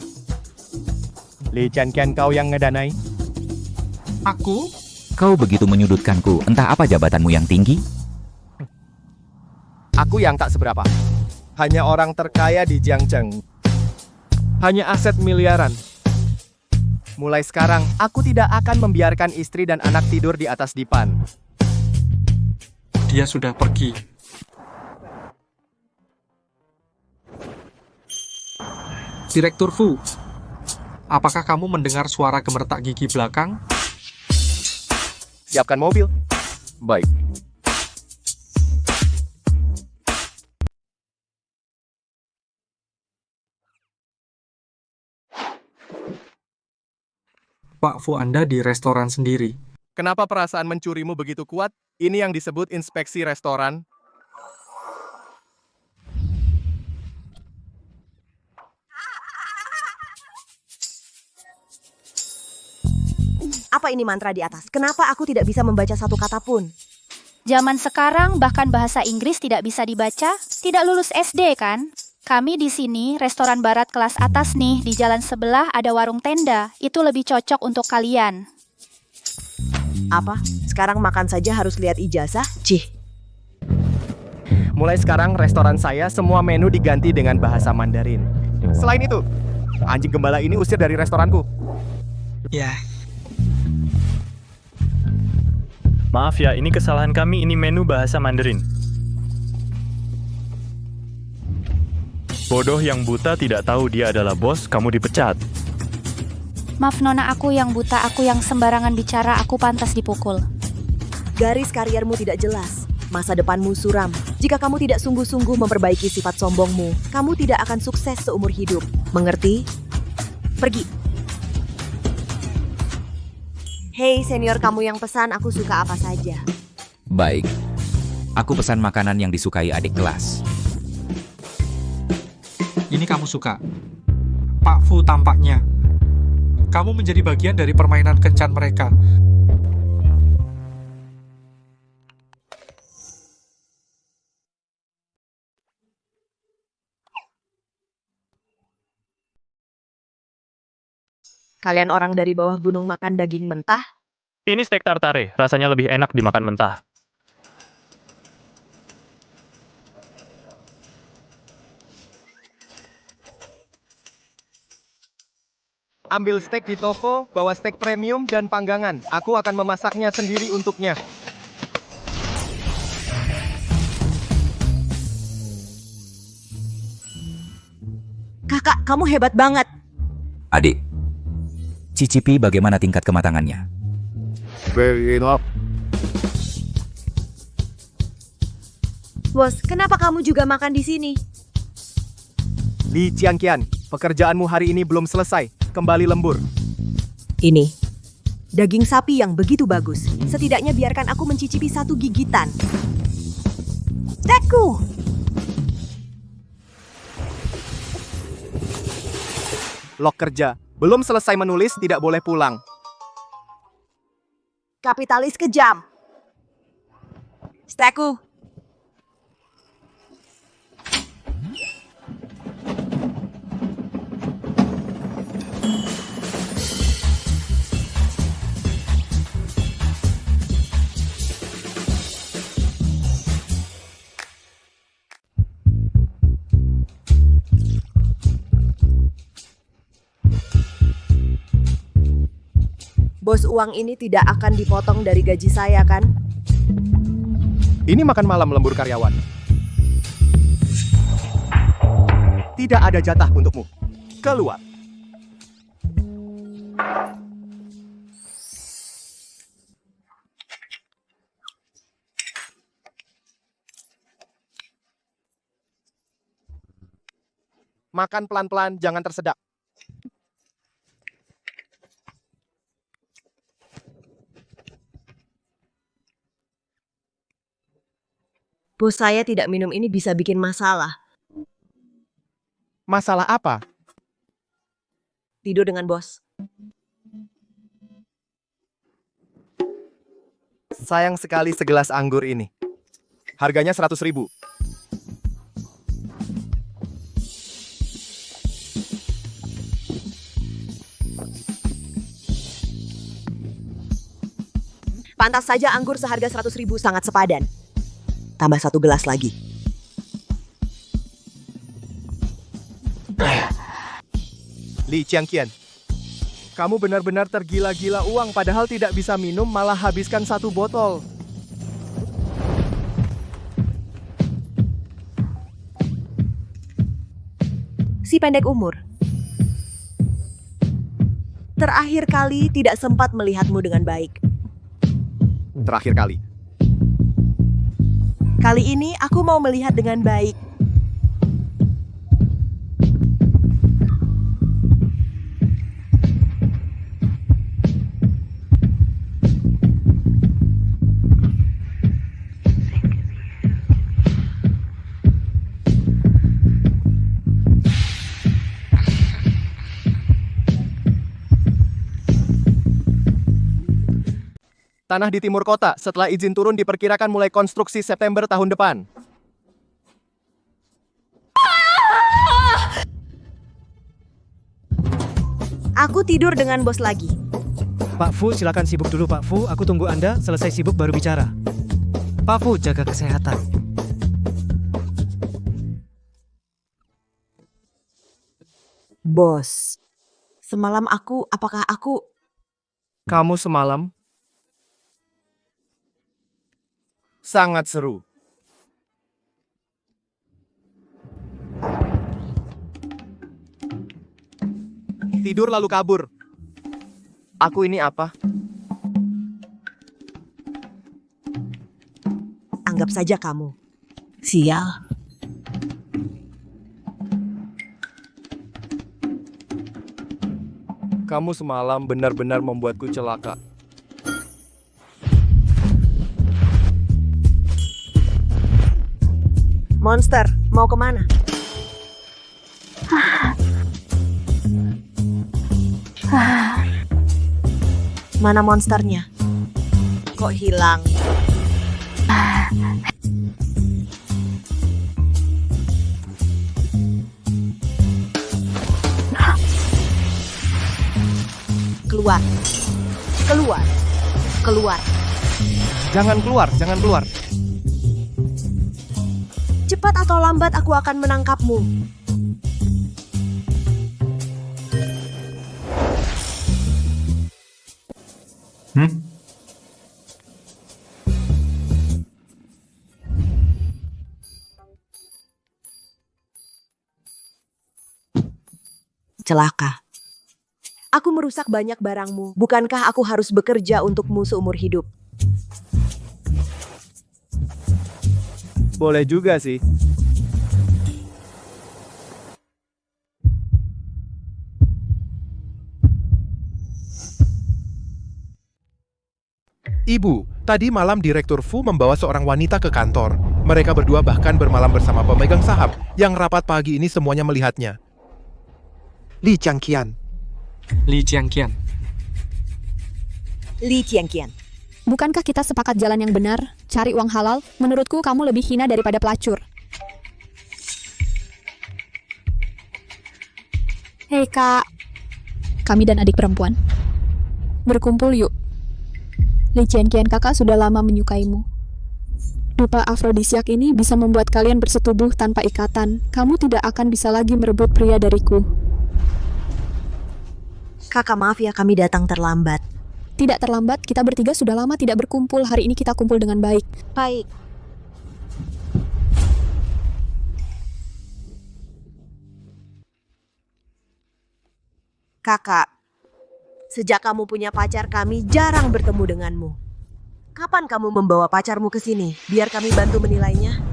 Li Qianqian, kau yang ngedanai? Aku? Kau begitu menyudutkanku, entah apa jabatanmu yang tinggi? Aku yang tak seberapa. Hanya orang terkaya di Jiangcheng. Hanya aset miliaran. Mulai sekarang, aku tidak akan membiarkan istri dan anak tidur di atas dipan. Dia sudah pergi. Direktur Fu, apakah kamu mendengar suara gemertak gigi belakang? Siapkan mobil. Baik. Pak Fu Anda di restoran sendiri. Kenapa perasaan mencurimu begitu kuat? Ini yang disebut inspeksi restoran. Apa ini mantra di atas? Kenapa aku tidak bisa membaca satu kata pun? Zaman sekarang bahkan bahasa Inggris tidak bisa dibaca, tidak lulus SD kan? Kami di sini, restoran barat kelas atas nih, di jalan sebelah ada warung tenda. Itu lebih cocok untuk kalian. Apa? Sekarang makan saja harus lihat ijazah? Cih. Mulai sekarang restoran saya semua menu diganti dengan bahasa Mandarin. Selain itu, anjing gembala ini usir dari restoranku. Ya. Maaf ya, ini kesalahan kami, ini menu bahasa Mandarin. Bodoh yang buta tidak tahu dia adalah bos, kamu dipecat. Maaf nona, aku yang buta, aku yang sembarangan bicara, aku pantas dipukul. Garis kariermu tidak jelas. Masa depanmu suram. Jika kamu tidak sungguh-sungguh memperbaiki sifat sombongmu, kamu tidak akan sukses seumur hidup. Mengerti? Pergi. Hei senior, kamu yang pesan, aku suka apa saja. Baik. Aku pesan makanan yang disukai adik kelas. Ini kamu suka. Pak Fu tampaknya. Kamu menjadi bagian dari permainan kencan mereka. Kalian orang dari bawah gunung makan daging mentah? Ini steak tartare, rasanya lebih enak dimakan mentah. Ambil steak di toko, bawa steak premium dan panggangan. Aku akan memasaknya sendiri untuknya. Kakak, kamu hebat banget. Adik, cicipi bagaimana tingkat kematangannya. Very enough. Bos, kenapa kamu juga makan di sini? Li Jiangqian, pekerjaanmu hari ini belum selesai. Kembali lembur. Ini. Daging sapi yang begitu bagus. Setidaknya biarkan aku mencicipi satu gigitan. Steakku! Log kerja. Belum selesai menulis, tidak boleh pulang. Kapitalis kejam. Steakku. Bos, uang ini tidak akan dipotong dari gaji saya, kan? Ini makan malam lembur karyawan. Tidak ada jatah untukmu. Keluar. Makan pelan-pelan, jangan tersedak. Bos, saya tidak minum ini bisa bikin masalah. Masalah apa? Tidur dengan bos. Sayang sekali segelas anggur ini. Harganya 100.000. Pantas saja anggur seharga 100.000 sangat sepadan. Tambah satu gelas lagi. Li Jiangqian, kamu benar-benar tergila-gila uang padahal tidak bisa minum malah habiskan satu botol. Si pendek umur. Terakhir kali tidak sempat melihatmu dengan baik. Terakhir kali. Kali ini aku mau melihat dengan baik. Tanah di timur kota setelah izin turun diperkirakan mulai konstruksi September tahun depan. Aku tidur dengan bos lagi. Pak Fu, silakan sibuk dulu Pak Fu. Aku tunggu Anda selesai sibuk baru bicara. Pak Fu, jaga kesehatan. Bos, semalam apakah aku... Kamu semalam sangat seru. Tidur lalu kabur. Aku ini apa? Anggap saja kamu. Sial. Kamu semalam benar-benar membuatku celaka. Monster, mau kemana? Mana monsternya? Kok hilang? Keluar. Keluar. Keluar. Jangan keluar, jangan keluar. Cepat atau lambat aku akan menangkapmu. Celaka. Aku merusak banyak barangmu. Bukankah aku harus bekerja untukmu seumur hidup? Boleh juga sih. Ibu, tadi malam Direktur Fu membawa seorang wanita ke kantor. Mereka berdua bahkan bermalam bersama pemegang saham yang rapat pagi ini semuanya melihatnya. Li Changqian. Li Jiangqian. Li Tianqian. Bukankah kita sepakat jalan yang benar? Cari uang halal? Menurutku kamu lebih hina daripada pelacur. Hei kak. Kami dan adik perempuan. Berkumpul yuk. Li Jiangqian kakak sudah lama menyukaimu. Dupa afrodisiak ini bisa membuat kalian bersetubuh tanpa ikatan. Kamu tidak akan bisa lagi merebut pria dariku. Kakak maaf ya kami datang terlambat. Tidak terlambat, kita bertiga sudah lama tidak berkumpul. Hari ini kita kumpul dengan baik. Baik. Kakak, sejak kamu punya pacar kami jarang bertemu denganmu. Kapan kamu membawa pacarmu ke sini? Biar kami bantu menilainya.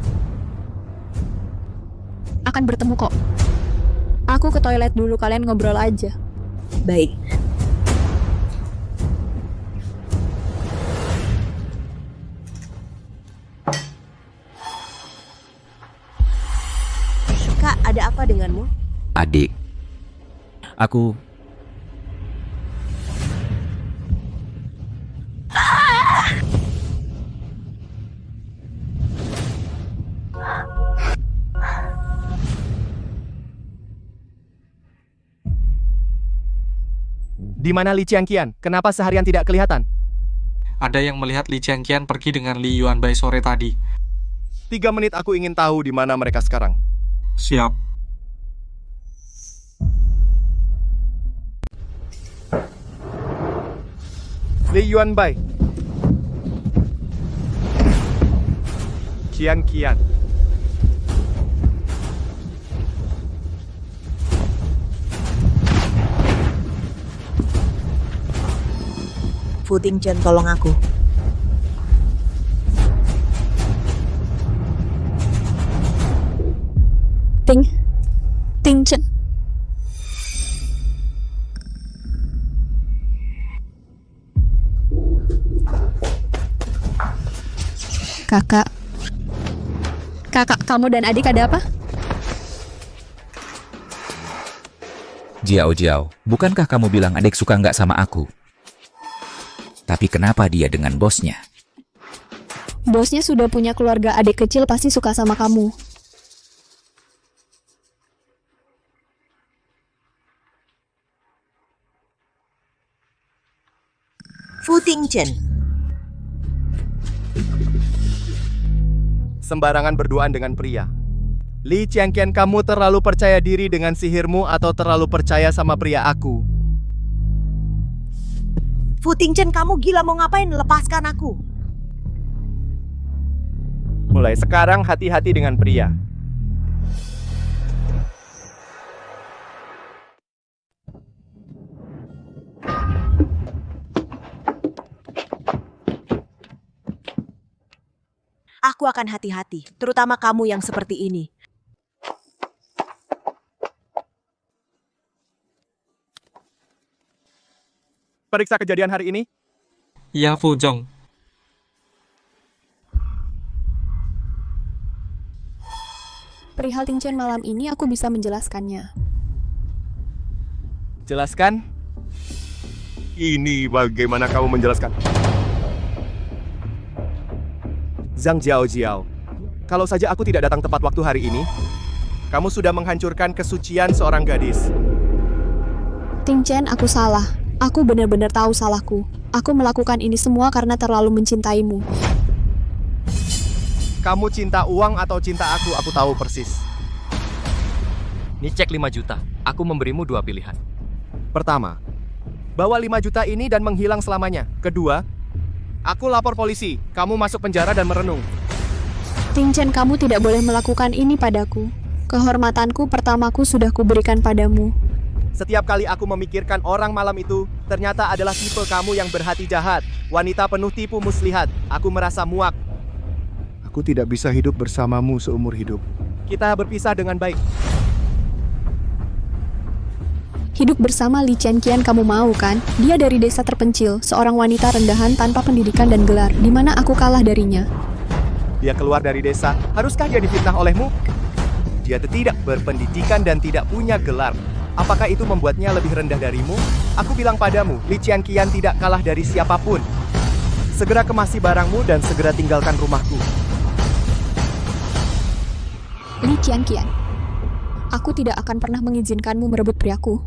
Akan bertemu kok. Aku ke toilet dulu, kalian ngobrol aja. Baik. Kak, ada apa denganmu? Adik, aku... Di mana Li Changqian? Kenapa seharian tidak kelihatan? Ada yang melihat Li Changqian pergi dengan Li Yuanbai sore tadi. 3 menit aku ingin tahu di mana mereka sekarang. Siap. Li Yuanbai. Qian. Fu Tingchen, tolong aku. Ting Chen. Kakak. Kakak, kamu dan adik ada apa? Jiao, bukankah kamu bilang adik suka nggak sama aku? Tapi kenapa dia dengan bosnya? Bosnya sudah punya keluarga, adik kecil pasti suka sama kamu. Fu Tingchen. Sembarangan berduaan dengan pria. Li Qiangqian, kamu terlalu percaya diri dengan sihirmu atau terlalu percaya sama pria aku? Fu Tingchen, kamu gila, mau ngapain? Lepaskan aku. Mulai sekarang hati-hati dengan pria. Aku akan hati-hati, terutama kamu yang seperti ini. Periksa kejadian hari ini. Ya, Fu Zhong. Perihal Ting Chen malam ini aku bisa menjelaskannya. Jelaskan. Ini bagaimana kamu menjelaskan? Zhang Jiao, kalau saja aku tidak datang tepat waktu hari ini, kamu sudah menghancurkan kesucian seorang gadis. Ting Chen, aku salah. Aku benar-benar tahu salahku. Aku melakukan ini semua karena terlalu mencintaimu. Kamu cinta uang atau cinta aku tahu persis. Ini cek 5 juta. Aku memberimu 2 pilihan. Pertama, bawa 5 juta ini dan menghilang selamanya. Kedua, aku lapor polisi. Kamu masuk penjara dan merenung. Ting Chen, kamu tidak boleh melakukan ini padaku. Kehormatanku pertamaku sudah kuberikan padamu. Setiap kali aku memikirkan orang malam itu, ternyata adalah tipe kamu yang berhati jahat. Wanita penuh tipu muslihat. Aku merasa muak. Aku tidak bisa hidup bersamamu seumur hidup. Kita berpisah dengan baik. Hidup bersama Li Qiangqian kamu mau kan? Dia dari desa terpencil, seorang wanita rendahan tanpa pendidikan dan gelar, di mana aku kalah darinya. Dia keluar dari desa, haruskah dia difitnah olehmu? Dia tidak berpendidikan dan tidak punya gelar. Apakah itu membuatnya lebih rendah darimu? Aku bilang padamu, Li Qiangqian tidak kalah dari siapapun. Segera kemasi barangmu dan segera tinggalkan rumahku. Li Qiangqian, aku tidak akan pernah mengizinkanmu merebut priaku.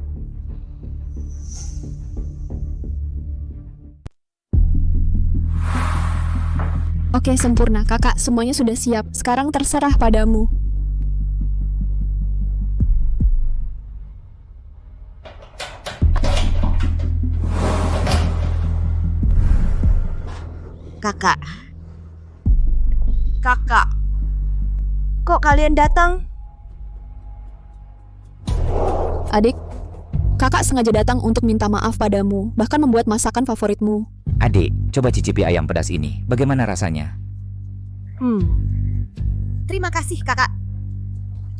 Oke, sempurna, kakak. Semuanya sudah siap. Sekarang terserah padamu. Kakak. Kakak. Kok kalian datang? Adik, kakak sengaja datang untuk minta maaf padamu, bahkan membuat masakan favoritmu. Adik, coba cicipi ayam pedas ini. Bagaimana rasanya? Terima kasih, kakak.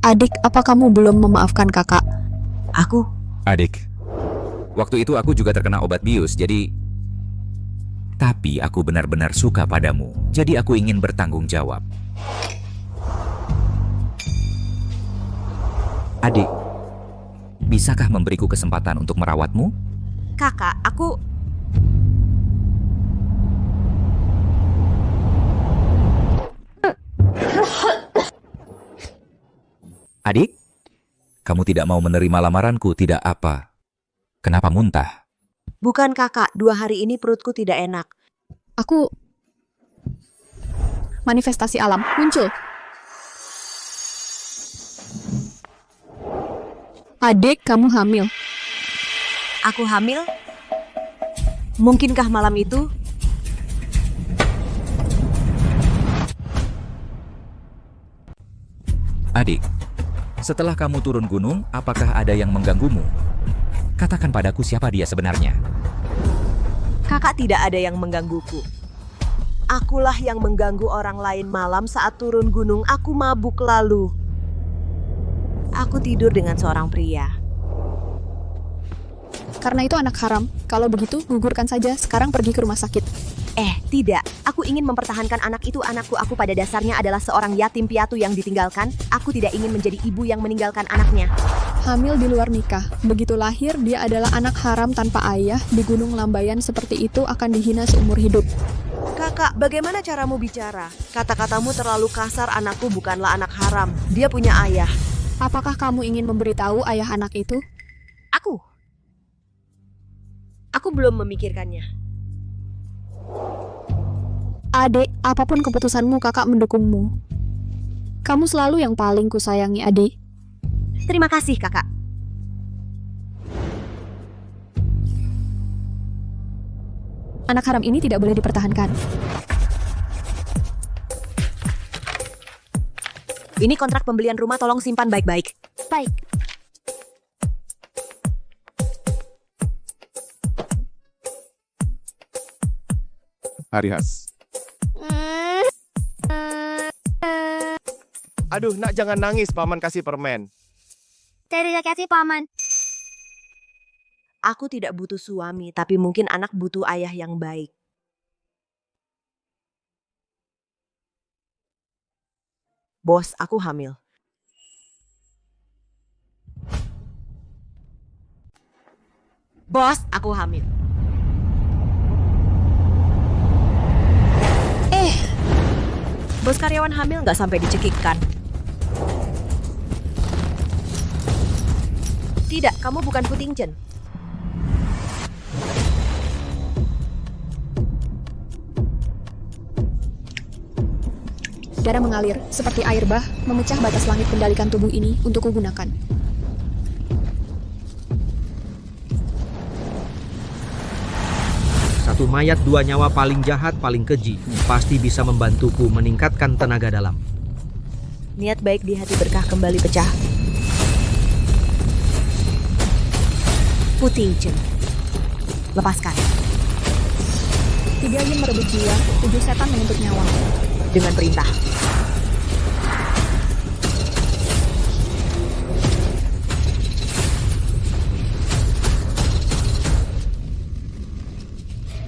Adik, apa kamu belum memaafkan kakak? Aku? Adik, waktu itu aku juga terkena obat bius, jadi... Tapi aku benar-benar suka padamu, jadi aku ingin bertanggung jawab. Adik, bisakah memberiku kesempatan untuk merawatmu? Kakak, aku... Adik, kamu tidak mau menerima lamaranku, tidak apa? Kenapa muntah? Bukan kakak, 2 hari ini perutku tidak enak. Aku... Manifestasi alam, muncul. Adik, kamu hamil. Aku hamil? Mungkinkah malam itu? Adik, setelah kamu turun gunung, apakah ada yang mengganggumu? Katakan padaku siapa dia sebenarnya. Kakak, tidak ada yang menggangguku. Akulah yang mengganggu orang lain malam saat turun gunung. Aku mabuk lalu. Aku tidur dengan seorang pria. Karena itu anak haram. Kalau begitu, gugurkan saja. Sekarang pergi ke rumah sakit. Tidak. Aku ingin mempertahankan anak itu. Anakku, aku pada dasarnya adalah seorang yatim piatu yang ditinggalkan. Aku tidak ingin menjadi ibu yang meninggalkan anaknya. Hamil di luar nikah. Begitu lahir, dia adalah anak haram tanpa ayah. Di Gunung Lambayan seperti itu akan dihina seumur hidup. Kakak, bagaimana caramu bicara? Kata-katamu terlalu kasar. Anakku bukanlah anak haram. Dia punya ayah. Apakah kamu ingin memberitahu ayah anak itu? Aku belum memikirkannya. Adek, apapun keputusanmu, kakak mendukungmu. Kamu selalu yang paling kusayangi, adek. Terima kasih, kakak. Anak haram ini tidak boleh dipertahankan. Ini kontrak pembelian rumah, tolong simpan baik-baik. Baik. Harihas. Aduh, nak jangan nangis, paman kasih permen. Terima kasih, Paman. Aku tidak butuh suami, tapi mungkin anak butuh ayah yang baik. Bos, aku hamil. Bos, aku hamil. Bos, karyawan hamil nggak sampai dicekikkan. Tidak, kamu bukan Putingchen. Darah mengalir, seperti air bah, memecah batas langit kendalikan tubuh ini untuk kugunakan. Satu mayat dua nyawa paling jahat paling keji pasti bisa membantuku meningkatkan tenaga dalam. Niat baik di hati berkah kembali pecah. Putingchen. Lepaskan. 3 yin merebut jiwa, 7 setan menuntut nyawa. Dengan perintah.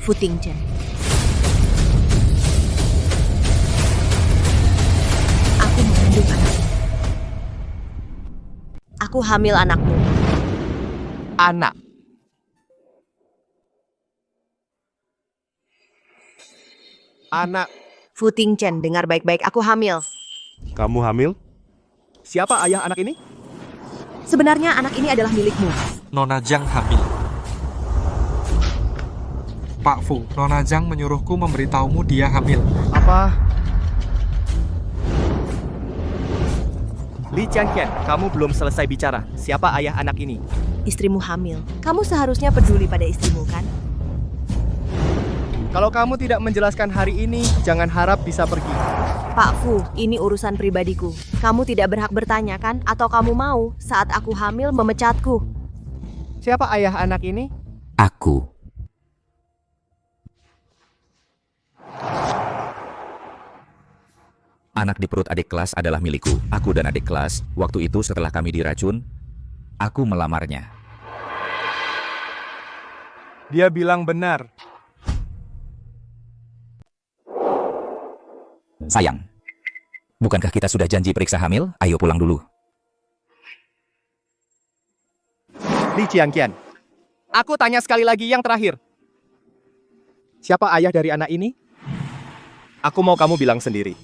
Putingchen. Aku mengandung anakmu. Aku hamil anakmu. Anak. Anak. Putingchen, dengar baik-baik, aku hamil. Kamu hamil? Siapa ayah anak ini? Sebenarnya anak ini adalah milikmu. Nona Jiang hamil. Pak Fu, Nona Jiang menyuruhku memberitahumu dia hamil. Apa? Li Qianqian, kamu belum selesai bicara. Siapa ayah anak ini? Istrimu hamil. Kamu seharusnya peduli pada istrimu, kan? Kalau kamu tidak menjelaskan hari ini, jangan harap bisa pergi. Pak Fu, ini urusan pribadiku. Kamu tidak berhak bertanya, kan? Atau kamu mau saat aku hamil memecatku? Siapa ayah anak ini? Aku. Anak di perut adik kelas adalah milikku. Aku dan adik kelas, waktu itu setelah kami diracun, aku melamarnya. Dia bilang benar. Sayang, bukankah kita sudah janji periksa hamil? Ayo pulang dulu. Li Qianqian, aku tanya sekali lagi yang terakhir. Siapa ayah dari anak ini? Aku mau kamu bilang sendiri.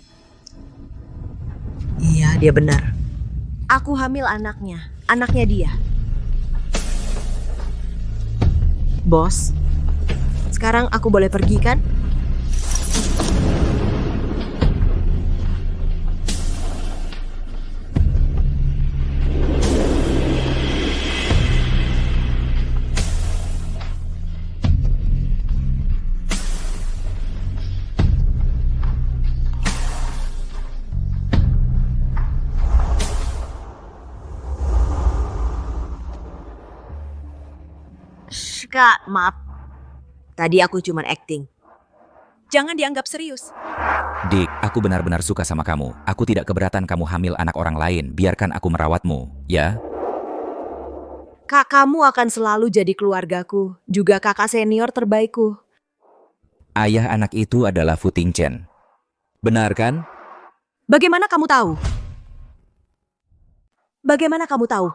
Iya, dia benar. Aku hamil anaknya. Anaknya dia. Bos, sekarang aku boleh pergi, kan? Kak, maaf. Tadi aku cuma acting. Jangan dianggap serius. Dik, aku benar-benar suka sama kamu. Aku tidak keberatan kamu hamil anak orang lain. Biarkan aku merawatmu, ya? Kakakmu akan selalu jadi keluargaku, juga kakak senior terbaikku. Ayah anak itu adalah Fu Tingchen. Benar kan? Bagaimana kamu tahu? Bagaimana kamu tahu?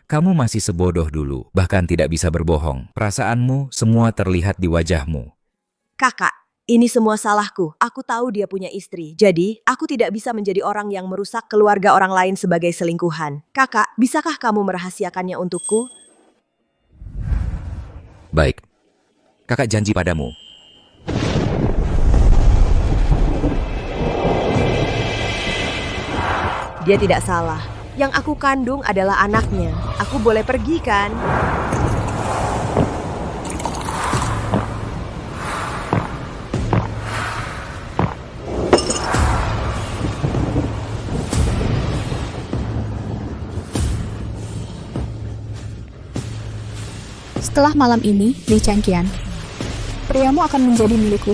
Kamu masih sebodoh dulu, bahkan tidak bisa berbohong. Perasaanmu semua terlihat di wajahmu. Kakak, ini semua salahku. Aku tahu dia punya istri. Jadi, aku tidak bisa menjadi orang yang merusak keluarga orang lain sebagai selingkuhan. Kakak, bisakah kamu merahasiakannya untukku? Baik. Kakak janji padamu. Dia tidak salah. Yang aku kandung adalah anaknya. Aku boleh pergi kan? Setelah malam ini, Li Changqian, priamu akan menjadi milikku.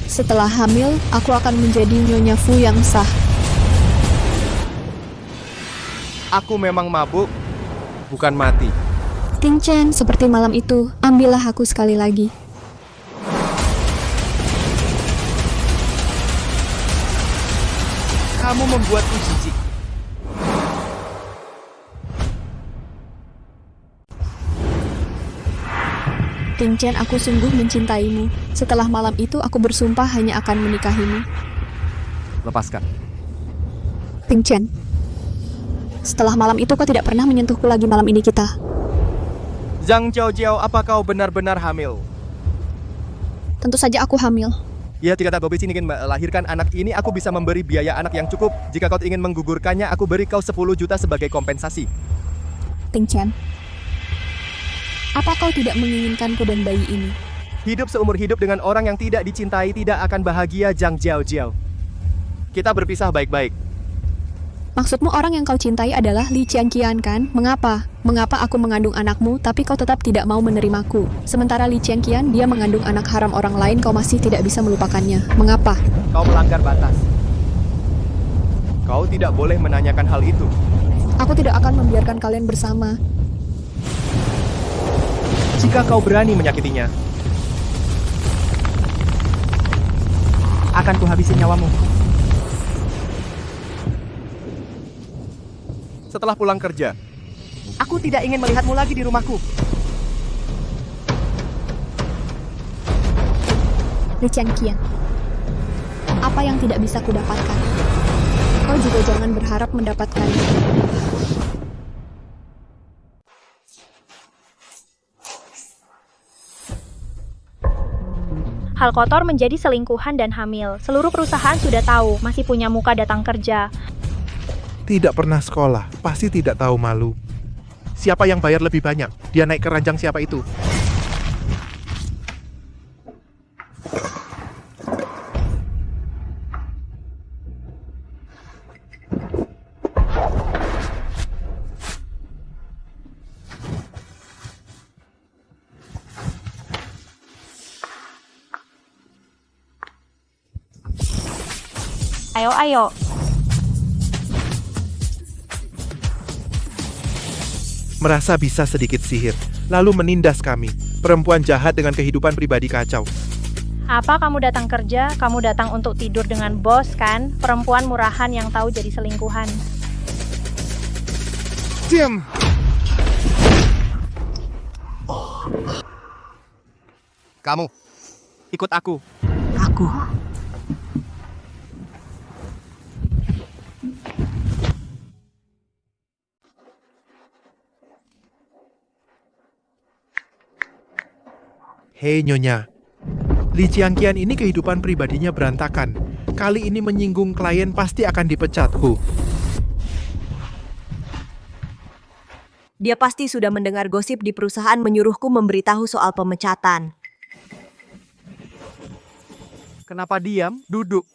Setelah hamil, aku akan menjadi Nyonya Fu yang sah. Aku memang mabuk, bukan mati. Tingchen, seperti malam itu, ambillah aku sekali lagi. Kamu membuatku jijik. Tingchen, aku sungguh mencintaimu. Setelah malam itu, aku bersumpah hanya akan menikahimu. Lepaskan. Tingchen, setelah malam itu kau tidak pernah menyentuhku lagi malam ini kita. Zhang Jiao, apa kau benar-benar hamil? Tentu saja aku hamil. Ya, jika Bobi sini ingin melahirkan anak ini, aku bisa memberi biaya anak yang cukup. Jika kau ingin menggugurkannya, aku beri kau 10 juta sebagai kompensasi. Tingchen, apa kau tidak menginginkanku dan bayi ini? Hidup seumur hidup dengan orang yang tidak dicintai tidak akan bahagia, Zhang Jiao. Kita berpisah baik-baik. Maksudmu orang yang kau cintai adalah Li Changqian kan? Mengapa? Mengapa aku mengandung anakmu tapi kau tetap tidak mau menerimaku? Sementara Li Changqian, dia mengandung anak haram orang lain, kau masih tidak bisa melupakannya. Mengapa? Kau melanggar batas. Kau tidak boleh menanyakan hal itu. Aku tidak akan membiarkan kalian bersama. Jika kau berani menyakitinya, akan kuhabisi nyawamu. Setelah pulang kerja, aku tidak ingin melihatmu lagi di rumahku. Li Changqian, apa yang tidak bisa kudapatkan? Kau juga jangan berharap mendapatkannya. Hal kotor menjadi selingkuhan dan hamil. Seluruh perusahaan sudah tahu, masih punya muka datang kerja. Tidak pernah sekolah, pasti tidak tahu malu. Siapa yang bayar lebih banyak? Dia naik ke ranjang siapa itu? Ayo. Merasa bisa sedikit sihir, lalu menindas kami. Perempuan jahat dengan kehidupan pribadi kacau. Apa kamu datang kerja? Kamu datang untuk tidur dengan bos kan? Perempuan murahan yang tahu jadi selingkuhan. Diam! Kamu, ikut aku. Aku. Hei Nyonya, Li Changqian ini kehidupan pribadinya berantakan. Kali ini menyinggung klien pasti akan dipecat, Hu. Dia pasti sudah mendengar gosip di perusahaan menyuruhku memberitahu soal pemecatan. Kenapa diam? Duduk.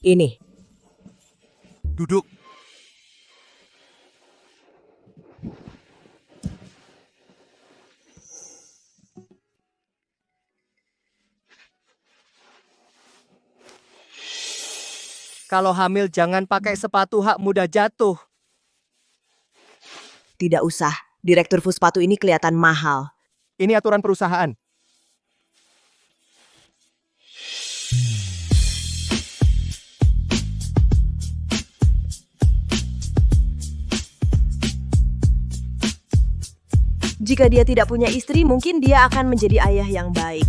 Ini. Duduk. Kalau hamil jangan pakai sepatu hak mudah jatuh. Tidak usah. Direktur Fu sepatu ini kelihatan mahal. Ini aturan perusahaan. Jika dia tidak punya istri, mungkin dia akan menjadi ayah yang baik.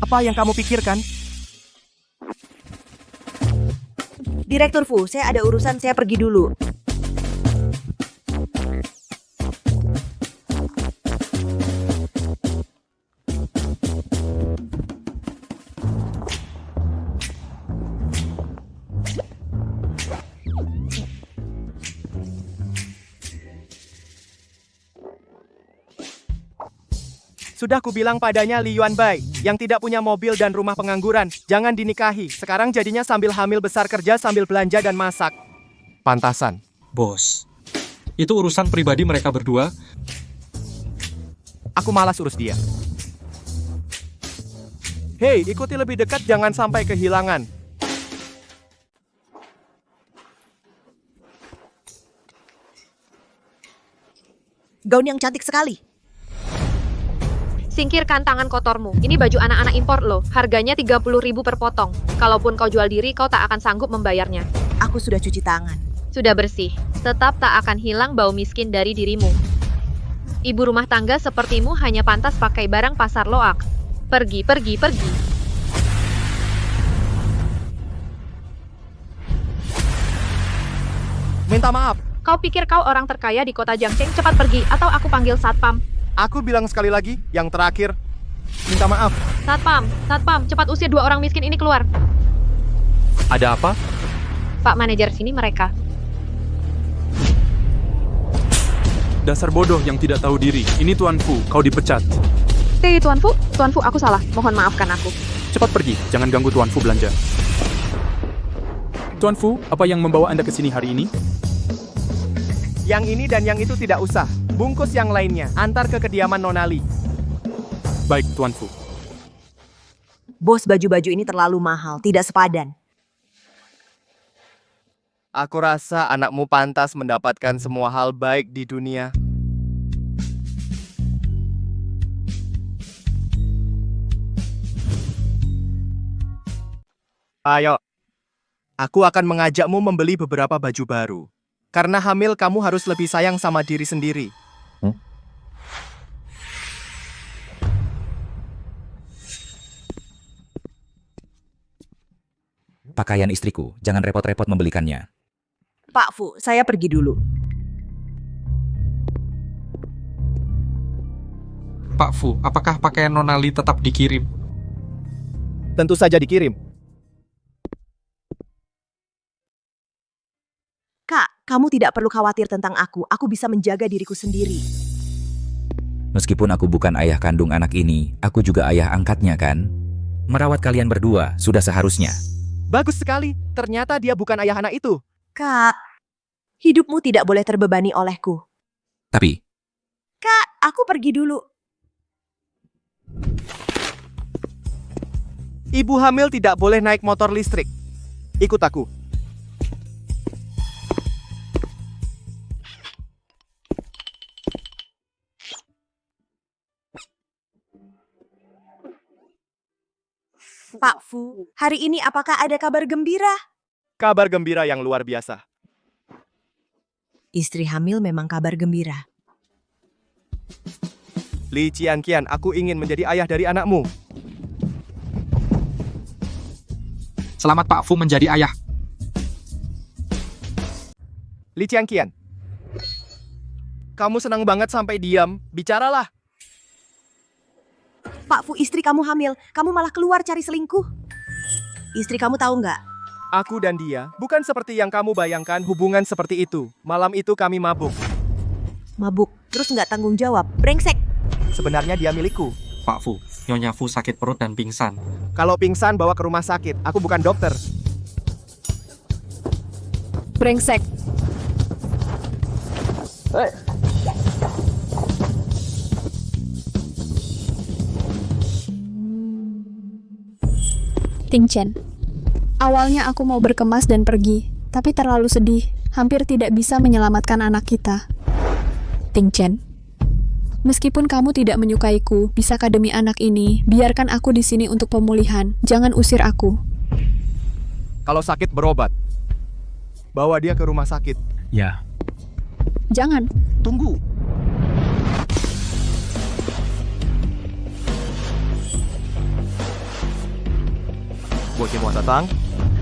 Apa yang kamu pikirkan? Direktur Fu, saya ada urusan, saya pergi dulu. Sudah kubilang padanya Li Yuanbai, yang tidak punya mobil dan rumah pengangguran, jangan dinikahi. Sekarang jadinya sambil hamil besar kerja sambil belanja dan masak. Pantasan. Bos, itu urusan pribadi mereka berdua. Aku malas urus dia. Hei, ikuti lebih dekat, jangan sampai kehilangan. Gaun yang cantik sekali. Singkirkan tangan kotormu. Ini baju anak-anak impor loh. Harganya 30.000 per potong. Kalaupun kau jual diri, kau tak akan sanggup membayarnya. Aku sudah cuci tangan. Sudah bersih. Tetap tak akan hilang bau miskin dari dirimu. Ibu rumah tangga sepertimu hanya pantas pakai barang pasar loak. Pergi, pergi, pergi. Minta maaf. Kau pikir kau orang terkaya di kota Jiangcheng? Cepat pergi, atau aku panggil satpam. Aku bilang sekali lagi, yang terakhir. Minta maaf. Satpam, satpam, cepat usir 2 orang miskin ini keluar. Ada apa? Pak manajer, sini mereka. Dasar bodoh yang tidak tahu diri. Ini Tuan Fu, kau dipecat. Tuan Fu, aku salah. Mohon maafkan aku. Cepat pergi, jangan ganggu Tuan Fu belanja. Tuan Fu, apa yang membawa Anda ke sini hari ini? Yang ini dan yang itu tidak usah. Bungkus yang lainnya, antar ke kediaman Nonali. Baik, Tuan Fu. Bos, baju-baju ini terlalu mahal, tidak sepadan. Aku rasa anakmu pantas mendapatkan semua hal baik di dunia. Ayo. Aku akan mengajakmu membeli beberapa baju baru. Karena hamil kamu harus lebih sayang sama diri sendiri. Pakaian istriku, jangan repot-repot membelikannya. Pak Fu, saya pergi dulu. Pak Fu, apakah pakaian Nonali tetap dikirim? Tentu saja dikirim. Kak, kamu tidak perlu khawatir tentang aku. Aku bisa menjaga diriku sendiri. Meskipun aku bukan ayah kandung anak ini, aku juga ayah angkatnya kan? Merawat kalian berdua sudah seharusnya. Bagus sekali, ternyata dia bukan ayah anak itu. Kak, hidupmu tidak boleh terbebani olehku. Tapi, Kak, aku pergi dulu. Ibu hamil tidak boleh naik motor listrik. Ikut aku. Pak Fu, hari ini apakah ada kabar gembira? Kabar gembira yang luar biasa. Istri hamil memang kabar gembira. Li Qianqian, aku ingin menjadi ayah dari anakmu. Selamat Pak Fu menjadi ayah. Li Qianqian. Kamu senang banget sampai diam, bicaralah. Pak Fu, istri kamu hamil, kamu malah keluar cari selingkuh. Istri kamu tahu nggak? Aku dan dia, bukan seperti yang kamu bayangkan hubungan seperti itu. Malam itu kami mabuk. Mabuk, terus nggak tanggung jawab, brengsek. Sebenarnya dia milikku. Pak Fu, Nyonya Fu sakit perut dan pingsan. Kalau pingsan bawa ke rumah sakit, aku bukan dokter. Brengsek. Ting Chen. Awalnya aku mau berkemas dan pergi, tapi terlalu sedih, hampir tidak bisa menyelamatkan anak kita. Ting Chen. Meskipun kamu tidak menyukaiku, bisakah demi anak ini, biarkan aku di sini untuk pemulihan, jangan usir aku. Kalau sakit berobat. Bawa dia ke rumah sakit. Ya. Jangan. Tunggu. Bocil Wasatang.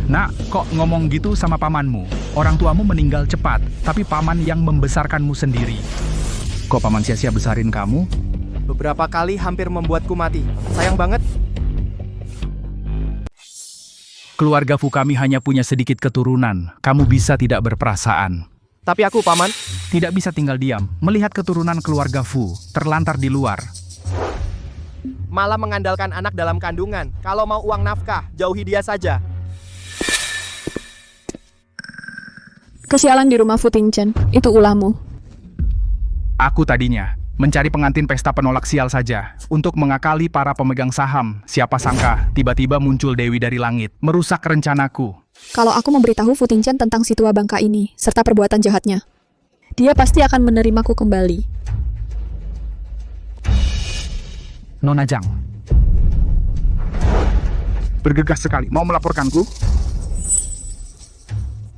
Nak, kok ngomong gitu sama pamanmu? Orang tuamu meninggal cepat, tapi paman yang membesarkanmu sendiri. Kok paman sia-sia besarin kamu? Beberapa kali hampir membuatku mati. Sayang banget. Keluarga Fu kami hanya punya sedikit keturunan. Kamu bisa tidak berperasaan. Tapi aku, Paman, tidak bisa tinggal diam melihat keturunan keluarga Fu terlantar di luar. Malah mengandalkan anak dalam kandungan. Kalau mau uang nafkah, jauhi dia saja. Kesialan di rumah Fu Ting Chen, itu ulahmu. Aku tadinya mencari pengantin pesta penolak sial saja untuk mengakali para pemegang saham. Siapa sangka tiba-tiba muncul Dewi dari langit, merusak rencanaku. Kalau aku memberitahu Fu Ting Chen tentang si tua bangka ini, serta perbuatan jahatnya, dia pasti akan menerimaku kembali. Nona Zhang. Bergegas sekali, mau melaporkanku?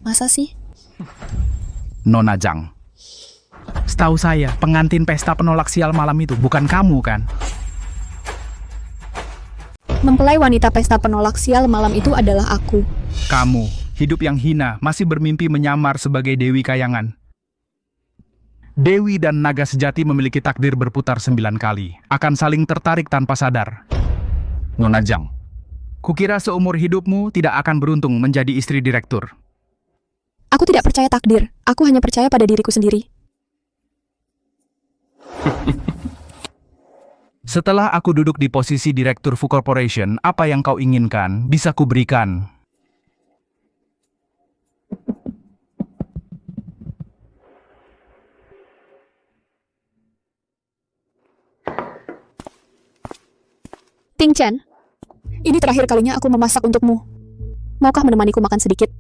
Masa sih? Nona Zhang. Setahu saya, pengantin pesta penolak sial malam itu bukan kamu, kan? Mempelai wanita pesta penolak sial malam itu adalah aku. Kamu, hidup yang hina, masih bermimpi menyamar sebagai Dewi Kayangan. Dewi dan naga sejati memiliki takdir berputar 9 kali, akan saling tertarik tanpa sadar. Nona Zhang, kukira seumur hidupmu tidak akan beruntung menjadi istri direktur. Aku tidak percaya takdir, aku hanya percaya pada diriku sendiri. Setelah aku duduk di posisi Direktur Fu Corporation, apa yang kau inginkan bisa kuberikan. Ting Chen, ini terakhir kalinya aku memasak untukmu. Maukah menemaniku makan sedikit?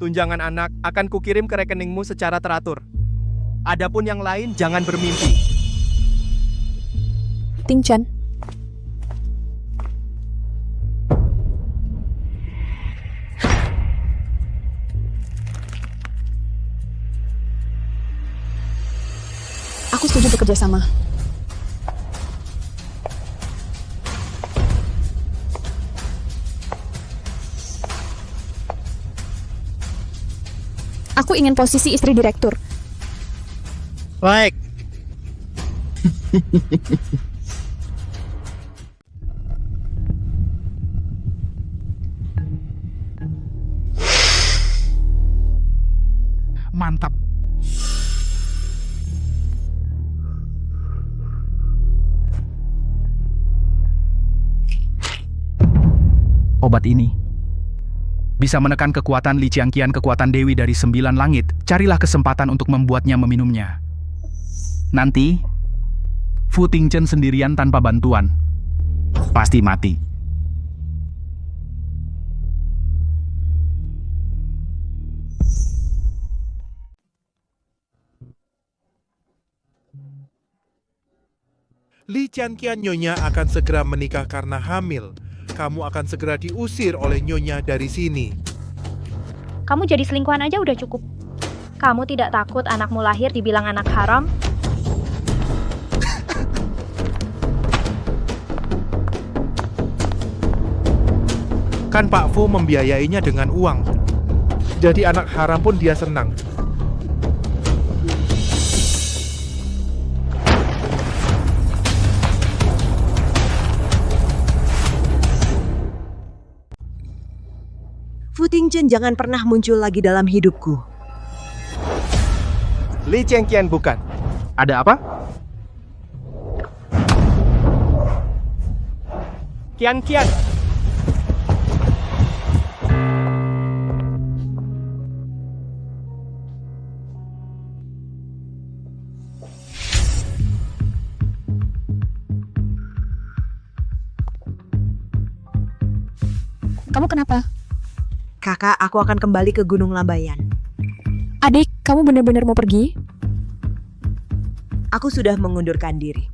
Tunjangan anak akan kukirim ke rekeningmu secara teratur. Adapun yang lain, jangan bermimpi. Ting Chen. Aku setuju bekerja sama. Aku ingin posisi istri direktur. Baik. Mantap. Obat ini bisa menekan kekuatan Li Qiangqian, kekuatan Dewi dari 9 langit. Carilah kesempatan untuk membuatnya meminumnya. Nanti, Fu Ting Chen sendirian tanpa bantuan. Pasti mati. Li Qiangqian Nyonya akan segera menikah karena hamil. Kamu akan segera diusir oleh Nyonya dari sini. Kamu jadi selingkuhan aja udah cukup. Kamu tidak takut anakmu lahir dibilang anak haram? Kan Pak Fu membiayainya dengan uang. Jadi anak haram pun dia senang. Fu Ting Chen jangan pernah muncul lagi dalam hidupku. Li Qiangqian bukan. Ada apa? Qian. kamu kenapa? Kakak, aku akan kembali ke Gunung Lambayan. Adik, kamu benar-benar mau pergi? Aku sudah mengundurkan diri.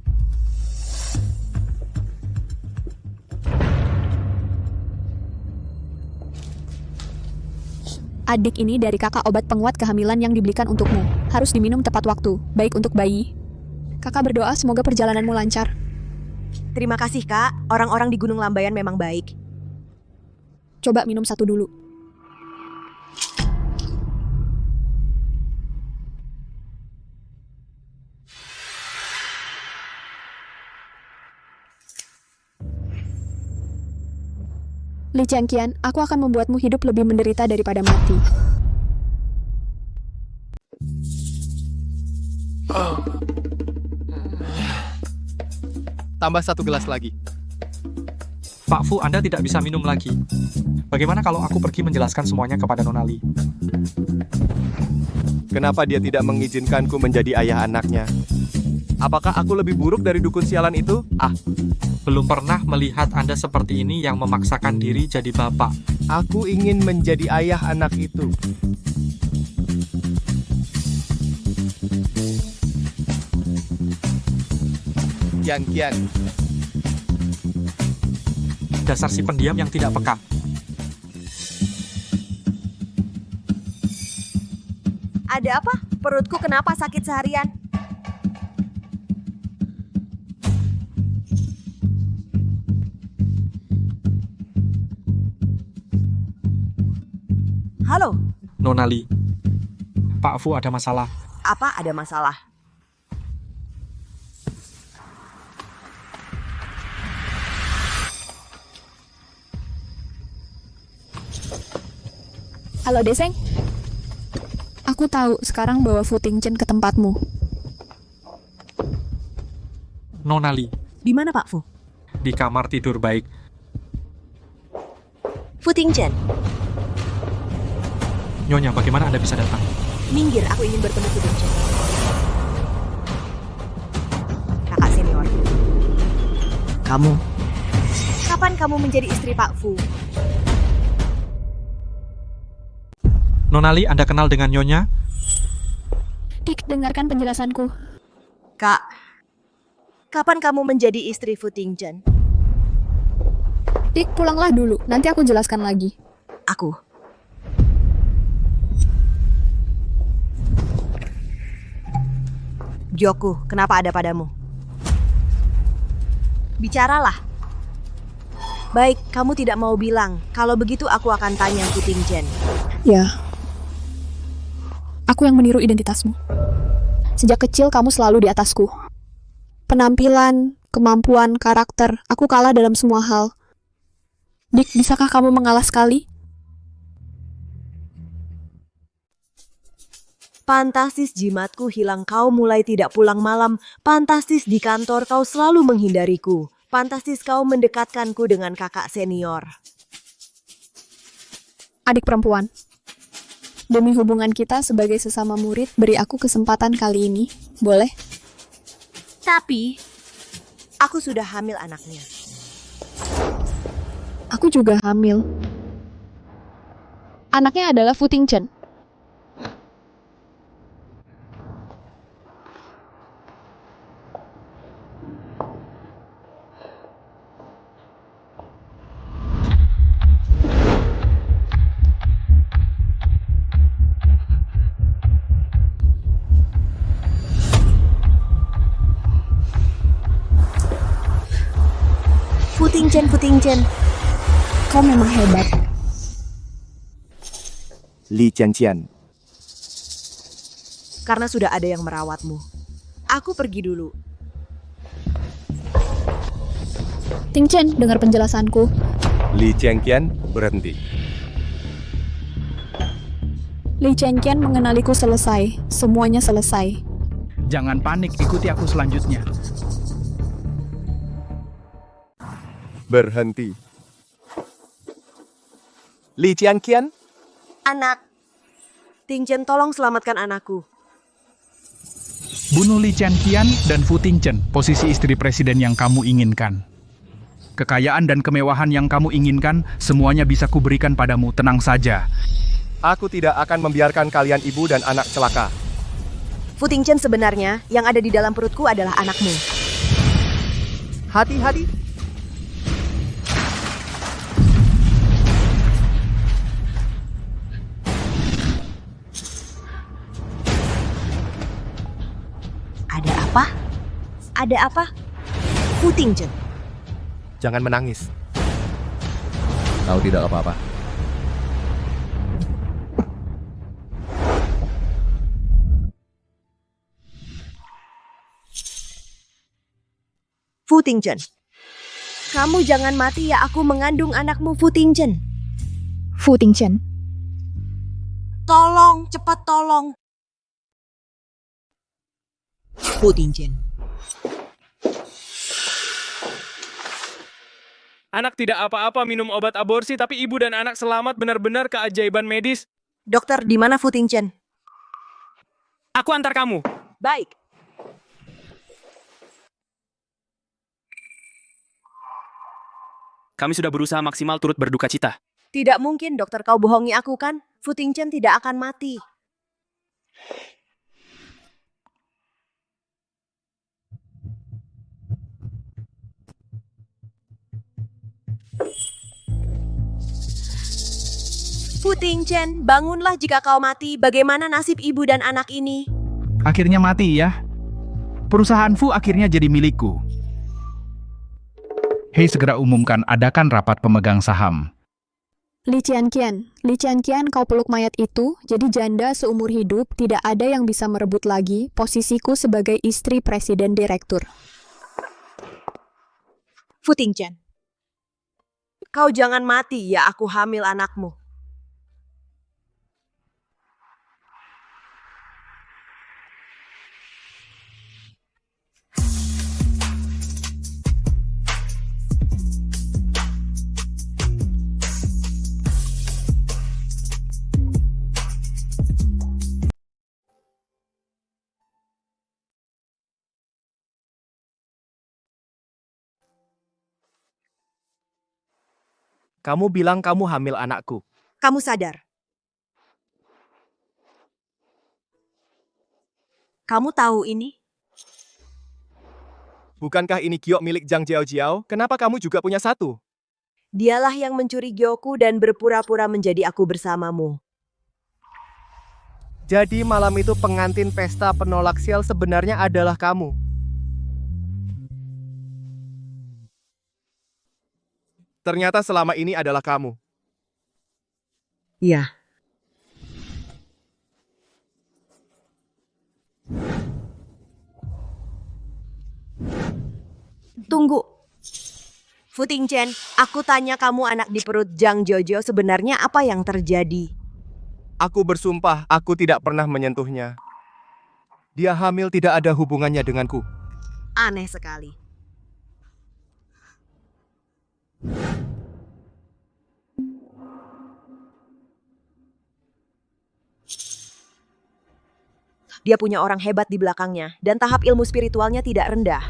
Adik ini dari kakak obat penguat kehamilan yang dibelikan untukmu. Harus diminum tepat waktu, baik untuk bayi. Kakak berdoa semoga perjalananmu lancar. Terima kasih, Kak. Orang-orang di Gunung Lambayan memang baik. Coba minum satu dulu. Li Jiangqian, aku akan membuatmu hidup lebih menderita daripada mati. Tambah 1 gelas lagi. Pak Fu, Anda tidak bisa minum lagi. Bagaimana kalau aku pergi menjelaskan semuanya kepada Nona Li? Kenapa dia tidak mengizinkanku menjadi ayah anaknya? Apakah aku lebih buruk dari dukun sialan itu? Belum pernah melihat Anda seperti ini yang memaksakan diri jadi bapak. Aku ingin menjadi ayah anak itu. Kian. Dasar si pendiam yang tidak peka. Ada apa? Perutku kenapa sakit seharian? Halo, Nona Li, Pak Fu ada masalah. apa ada masalah? Halo Deseng. Aku tahu sekarang bawa Fu Tingchen ke tempatmu. Nona Li, Di mana Pak Fu? di kamar tidur baik. Fu Tingchen, Nyonya, bagaimana Anda bisa datang? minggir, aku ingin bertemu Fu Tingchen. Kakak senior. Kamu. Kapan kamu menjadi istri Pak Fu? Nona Li, Anda kenal dengan Nyonya? Dik, dengarkan penjelasanku. Kak, kapan kamu menjadi istri Fu Tingchen? Dik, pulanglah dulu. Nanti aku jelaskan lagi. Aku. Gyoku, kenapa ada padamu? Bicaralah. Baik, kamu tidak mau bilang. Kalau begitu aku akan tanya Fu Tingchen. Ya. Aku yang meniru identitasmu. Sejak kecil kamu selalu di atasku. Penampilan, kemampuan, karakter, aku kalah dalam semua hal. Dik, bisakah kamu mengalah sekali? Fantastis jimatku hilang, kau mulai tidak pulang malam. Fantastis di kantor kau selalu menghindariku. Fantastis kau mendekatkanku dengan kakak senior. Adik perempuan. Demi hubungan kita sebagai sesama murid, beri aku kesempatan kali ini. Boleh? Tapi, aku sudah hamil anaknya. Aku juga hamil. Anaknya adalah Fu Tingchen. Fu Tingchen. Kau memang hebat. Li Jiangqian. Karena sudah ada yang merawatmu. Aku pergi dulu. Tingchen, dengar penjelasanku. Li Jiangqian berhenti. Li Jiangqian mengenaliku selesai. Semuanya selesai. Jangan panik, ikuti aku selanjutnya. Berhenti. Li Jiangqian? Anak. Tingchen, tolong selamatkan anakku. Bunuh Li Jiangqian dan Fu Tingchen, posisi istri presiden yang kamu inginkan. Kekayaan dan kemewahan yang kamu inginkan, semuanya bisa kuberikan padamu, tenang saja. Aku tidak akan membiarkan kalian ibu dan anak celaka. Fu Tingchen sebenarnya, yang ada di dalam perutku adalah anakmu. Hati-hati. Ada apa? Ada apa? Fu Tingchen. Jangan menangis. Kau tidak apa-apa. Fu Tingchen. Kamu jangan mati ya, aku mengandung anakmu Fu Tingchen. Fu Tingchen. Tolong, cepat tolong. Fu Tingchen. Anak tidak apa-apa minum obat aborsi, tapi ibu dan anak selamat, benar-benar keajaiban medis. Dokter, di mana Fu Tingchen? Aku antar kamu. Baik. Kami sudah berusaha maksimal turut berduka cita. Tidak mungkin, dokter, kau bohongi aku kan? Fu Tingchen tidak akan mati. Fu Tingchen, bangunlah jika kau mati. Bagaimana nasib ibu dan anak ini? Akhirnya mati ya. Perusahaan Fu akhirnya jadi milikku. Hei, segera umumkan, adakan rapat pemegang saham. Li Qianqian, kau peluk mayat itu, jadi janda seumur hidup, tidak ada yang bisa merebut lagi posisiku sebagai istri presiden direktur. Fu Tingchen, kau jangan mati ya, aku hamil anakmu. Kamu bilang kamu hamil anakku. Kamu sadar? Kamu tahu ini? Bukankah ini giok milik Zhang Jiao? Kenapa kamu juga punya satu? Dialah yang mencuri giokku dan berpura-pura menjadi aku bersamamu. Jadi malam itu pengantin pesta penolak sial sebenarnya adalah kamu. Ternyata selama ini adalah kamu. Iya. Tunggu. Fu Tingchen, aku tanya kamu anak di perut Zhang Jojo, sebenarnya apa yang terjadi? Aku bersumpah, aku tidak pernah menyentuhnya. Dia hamil, tidak ada hubungannya denganku. Aneh sekali. Dia punya orang hebat di belakangnya, dan tahap ilmu spiritualnya tidak rendah.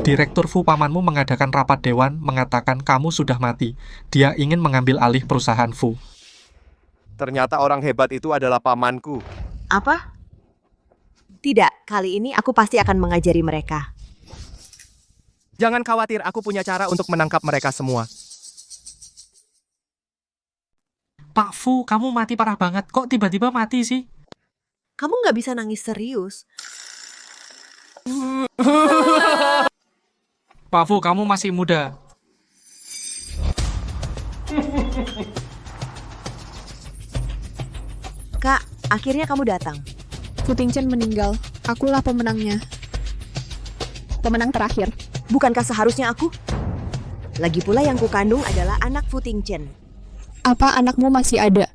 Direktur Fu, pamanmu mengadakan rapat dewan, mengatakan kamu sudah mati. Dia ingin mengambil alih perusahaan Fu. Ternyata orang hebat itu adalah pamanku. Apa? Tidak, kali ini aku pasti akan mengajari mereka. Jangan khawatir, aku punya cara untuk menangkap mereka semua. Pak Fu, kamu mati parah banget. Kok tiba-tiba mati sih? Kamu nggak bisa nangis serius. Pak Fu, kamu masih muda. Kak, akhirnya kamu datang. Fu Tingchen meninggal. Akulah pemenangnya. Pemenang terakhir. Bukankah seharusnya aku? Lagi pula yang kukandung adalah anak Fu Tingchen. Apa anakmu masih ada?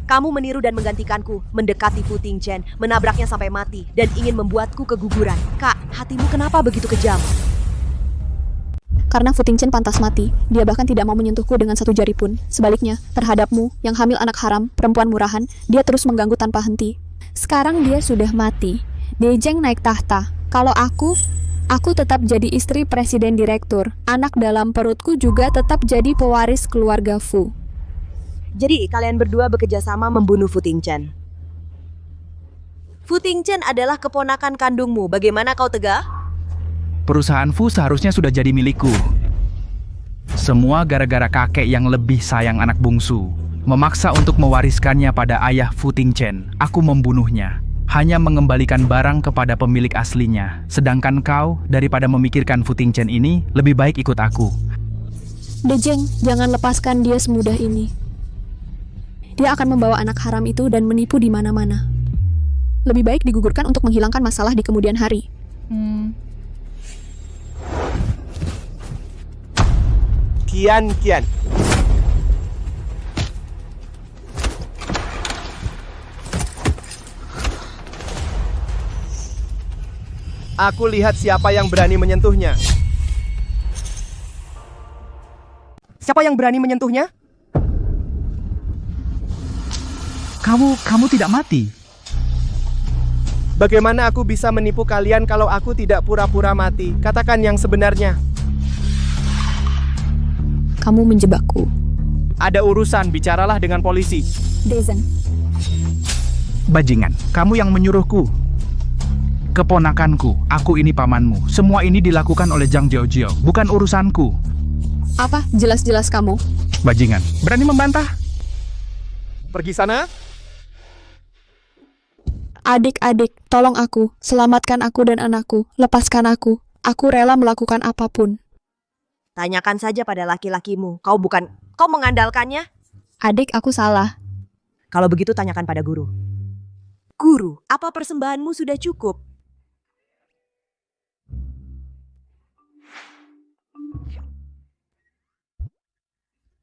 Kamu meniru dan menggantikanku, mendekati Fu Tingchen, menabraknya sampai mati, dan ingin membuatku keguguran. Kak, hatimu kenapa begitu kejam? Karena Fu Tingchen pantas mati. Dia bahkan tidak mau menyentuhku dengan satu jari pun. Sebaliknya, terhadapmu, yang hamil anak haram, perempuan murahan, dia terus mengganggu tanpa henti. Sekarang dia sudah mati. Dejeng naik tahta. Kalau aku tetap jadi istri presiden direktur. Anak dalam perutku juga tetap jadi pewaris keluarga Fu. Jadi, kalian berdua bekerja sama membunuh Fu Tingchen. Fu Tingchen adalah keponakan kandungmu. Bagaimana kau tega? Perusahaan Fu seharusnya sudah jadi milikku. Semua gara-gara kakek yang lebih sayang anak bungsu. Memaksa untuk mewariskannya pada ayah Fu Tingchen. Aku membunuhnya. Hanya mengembalikan barang kepada pemilik aslinya. Sedangkan kau, daripada memikirkan Fu Tingchen ini, lebih baik ikut aku. Dejeng, jangan lepaskan dia semudah ini. Dia akan membawa anak haram itu dan menipu di mana-mana. Lebih baik digugurkan untuk menghilangkan masalah di kemudian hari. Kian. Aku lihat siapa yang berani menyentuhnya. Siapa yang berani menyentuhnya? Kamu tidak mati. Bagaimana aku bisa menipu kalian kalau aku tidak pura-pura mati? Katakan yang sebenarnya. Kamu menjebakku. Ada urusan, bicaralah dengan polisi. Dezeng. Bajingan, kamu yang menyuruhku. Keponakanku, aku ini pamanmu. Semua ini dilakukan oleh Zhang Jiao, bukan urusanku. Apa? Jelas-jelas kamu. Bajingan, berani membantah? Pergi sana. Adik-adik, tolong aku. Selamatkan aku dan anakku. Lepaskan aku. Aku rela melakukan apapun. Tanyakan saja pada laki-lakimu. Kau mengandalkannya? Adik, aku salah. Kalau begitu tanyakan pada guru. Guru, apa persembahanmu sudah cukup?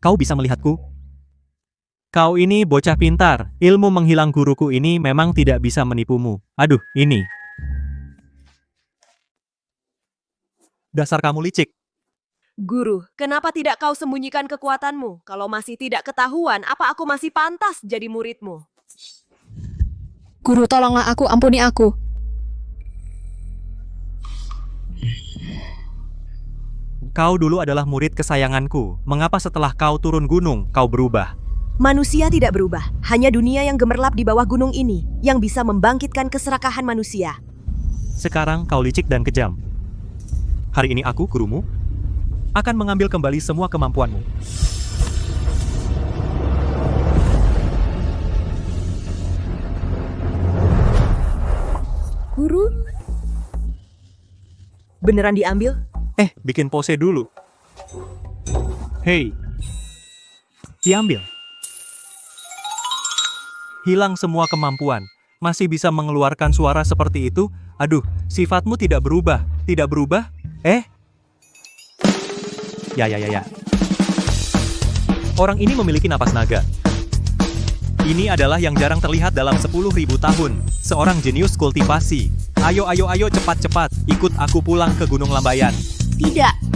Kau bisa melihatku? Kau ini bocah pintar. Ilmu menghilang guruku ini memang tidak bisa menipumu. Aduh, ini. Dasar kamu licik. Guru, kenapa tidak kau sembunyikan kekuatanmu? Kalau masih tidak ketahuan, apa aku masih pantas jadi muridmu? Guru, tolonglah aku, ampuni aku. Kau dulu adalah murid kesayanganku. Mengapa setelah kau turun gunung, kau berubah? Manusia tidak berubah. Hanya dunia yang gemerlap di bawah gunung ini yang bisa membangkitkan keserakahan manusia. Sekarang kau licik dan kejam. Hari ini aku, gurumu, akan mengambil kembali semua kemampuanmu. Guru? Beneran diambil? Bikin pose dulu. Hei, diambil. Hilang semua kemampuan. Masih bisa mengeluarkan suara seperti itu? Aduh, sifatmu tidak berubah. Tidak berubah? Ya. Orang ini memiliki napas naga. Ini adalah yang jarang terlihat dalam 10.000 tahun. Seorang jenius kultivasi. Ayo, cepat. Ikut aku pulang ke Gunung Lambayan. Tidak.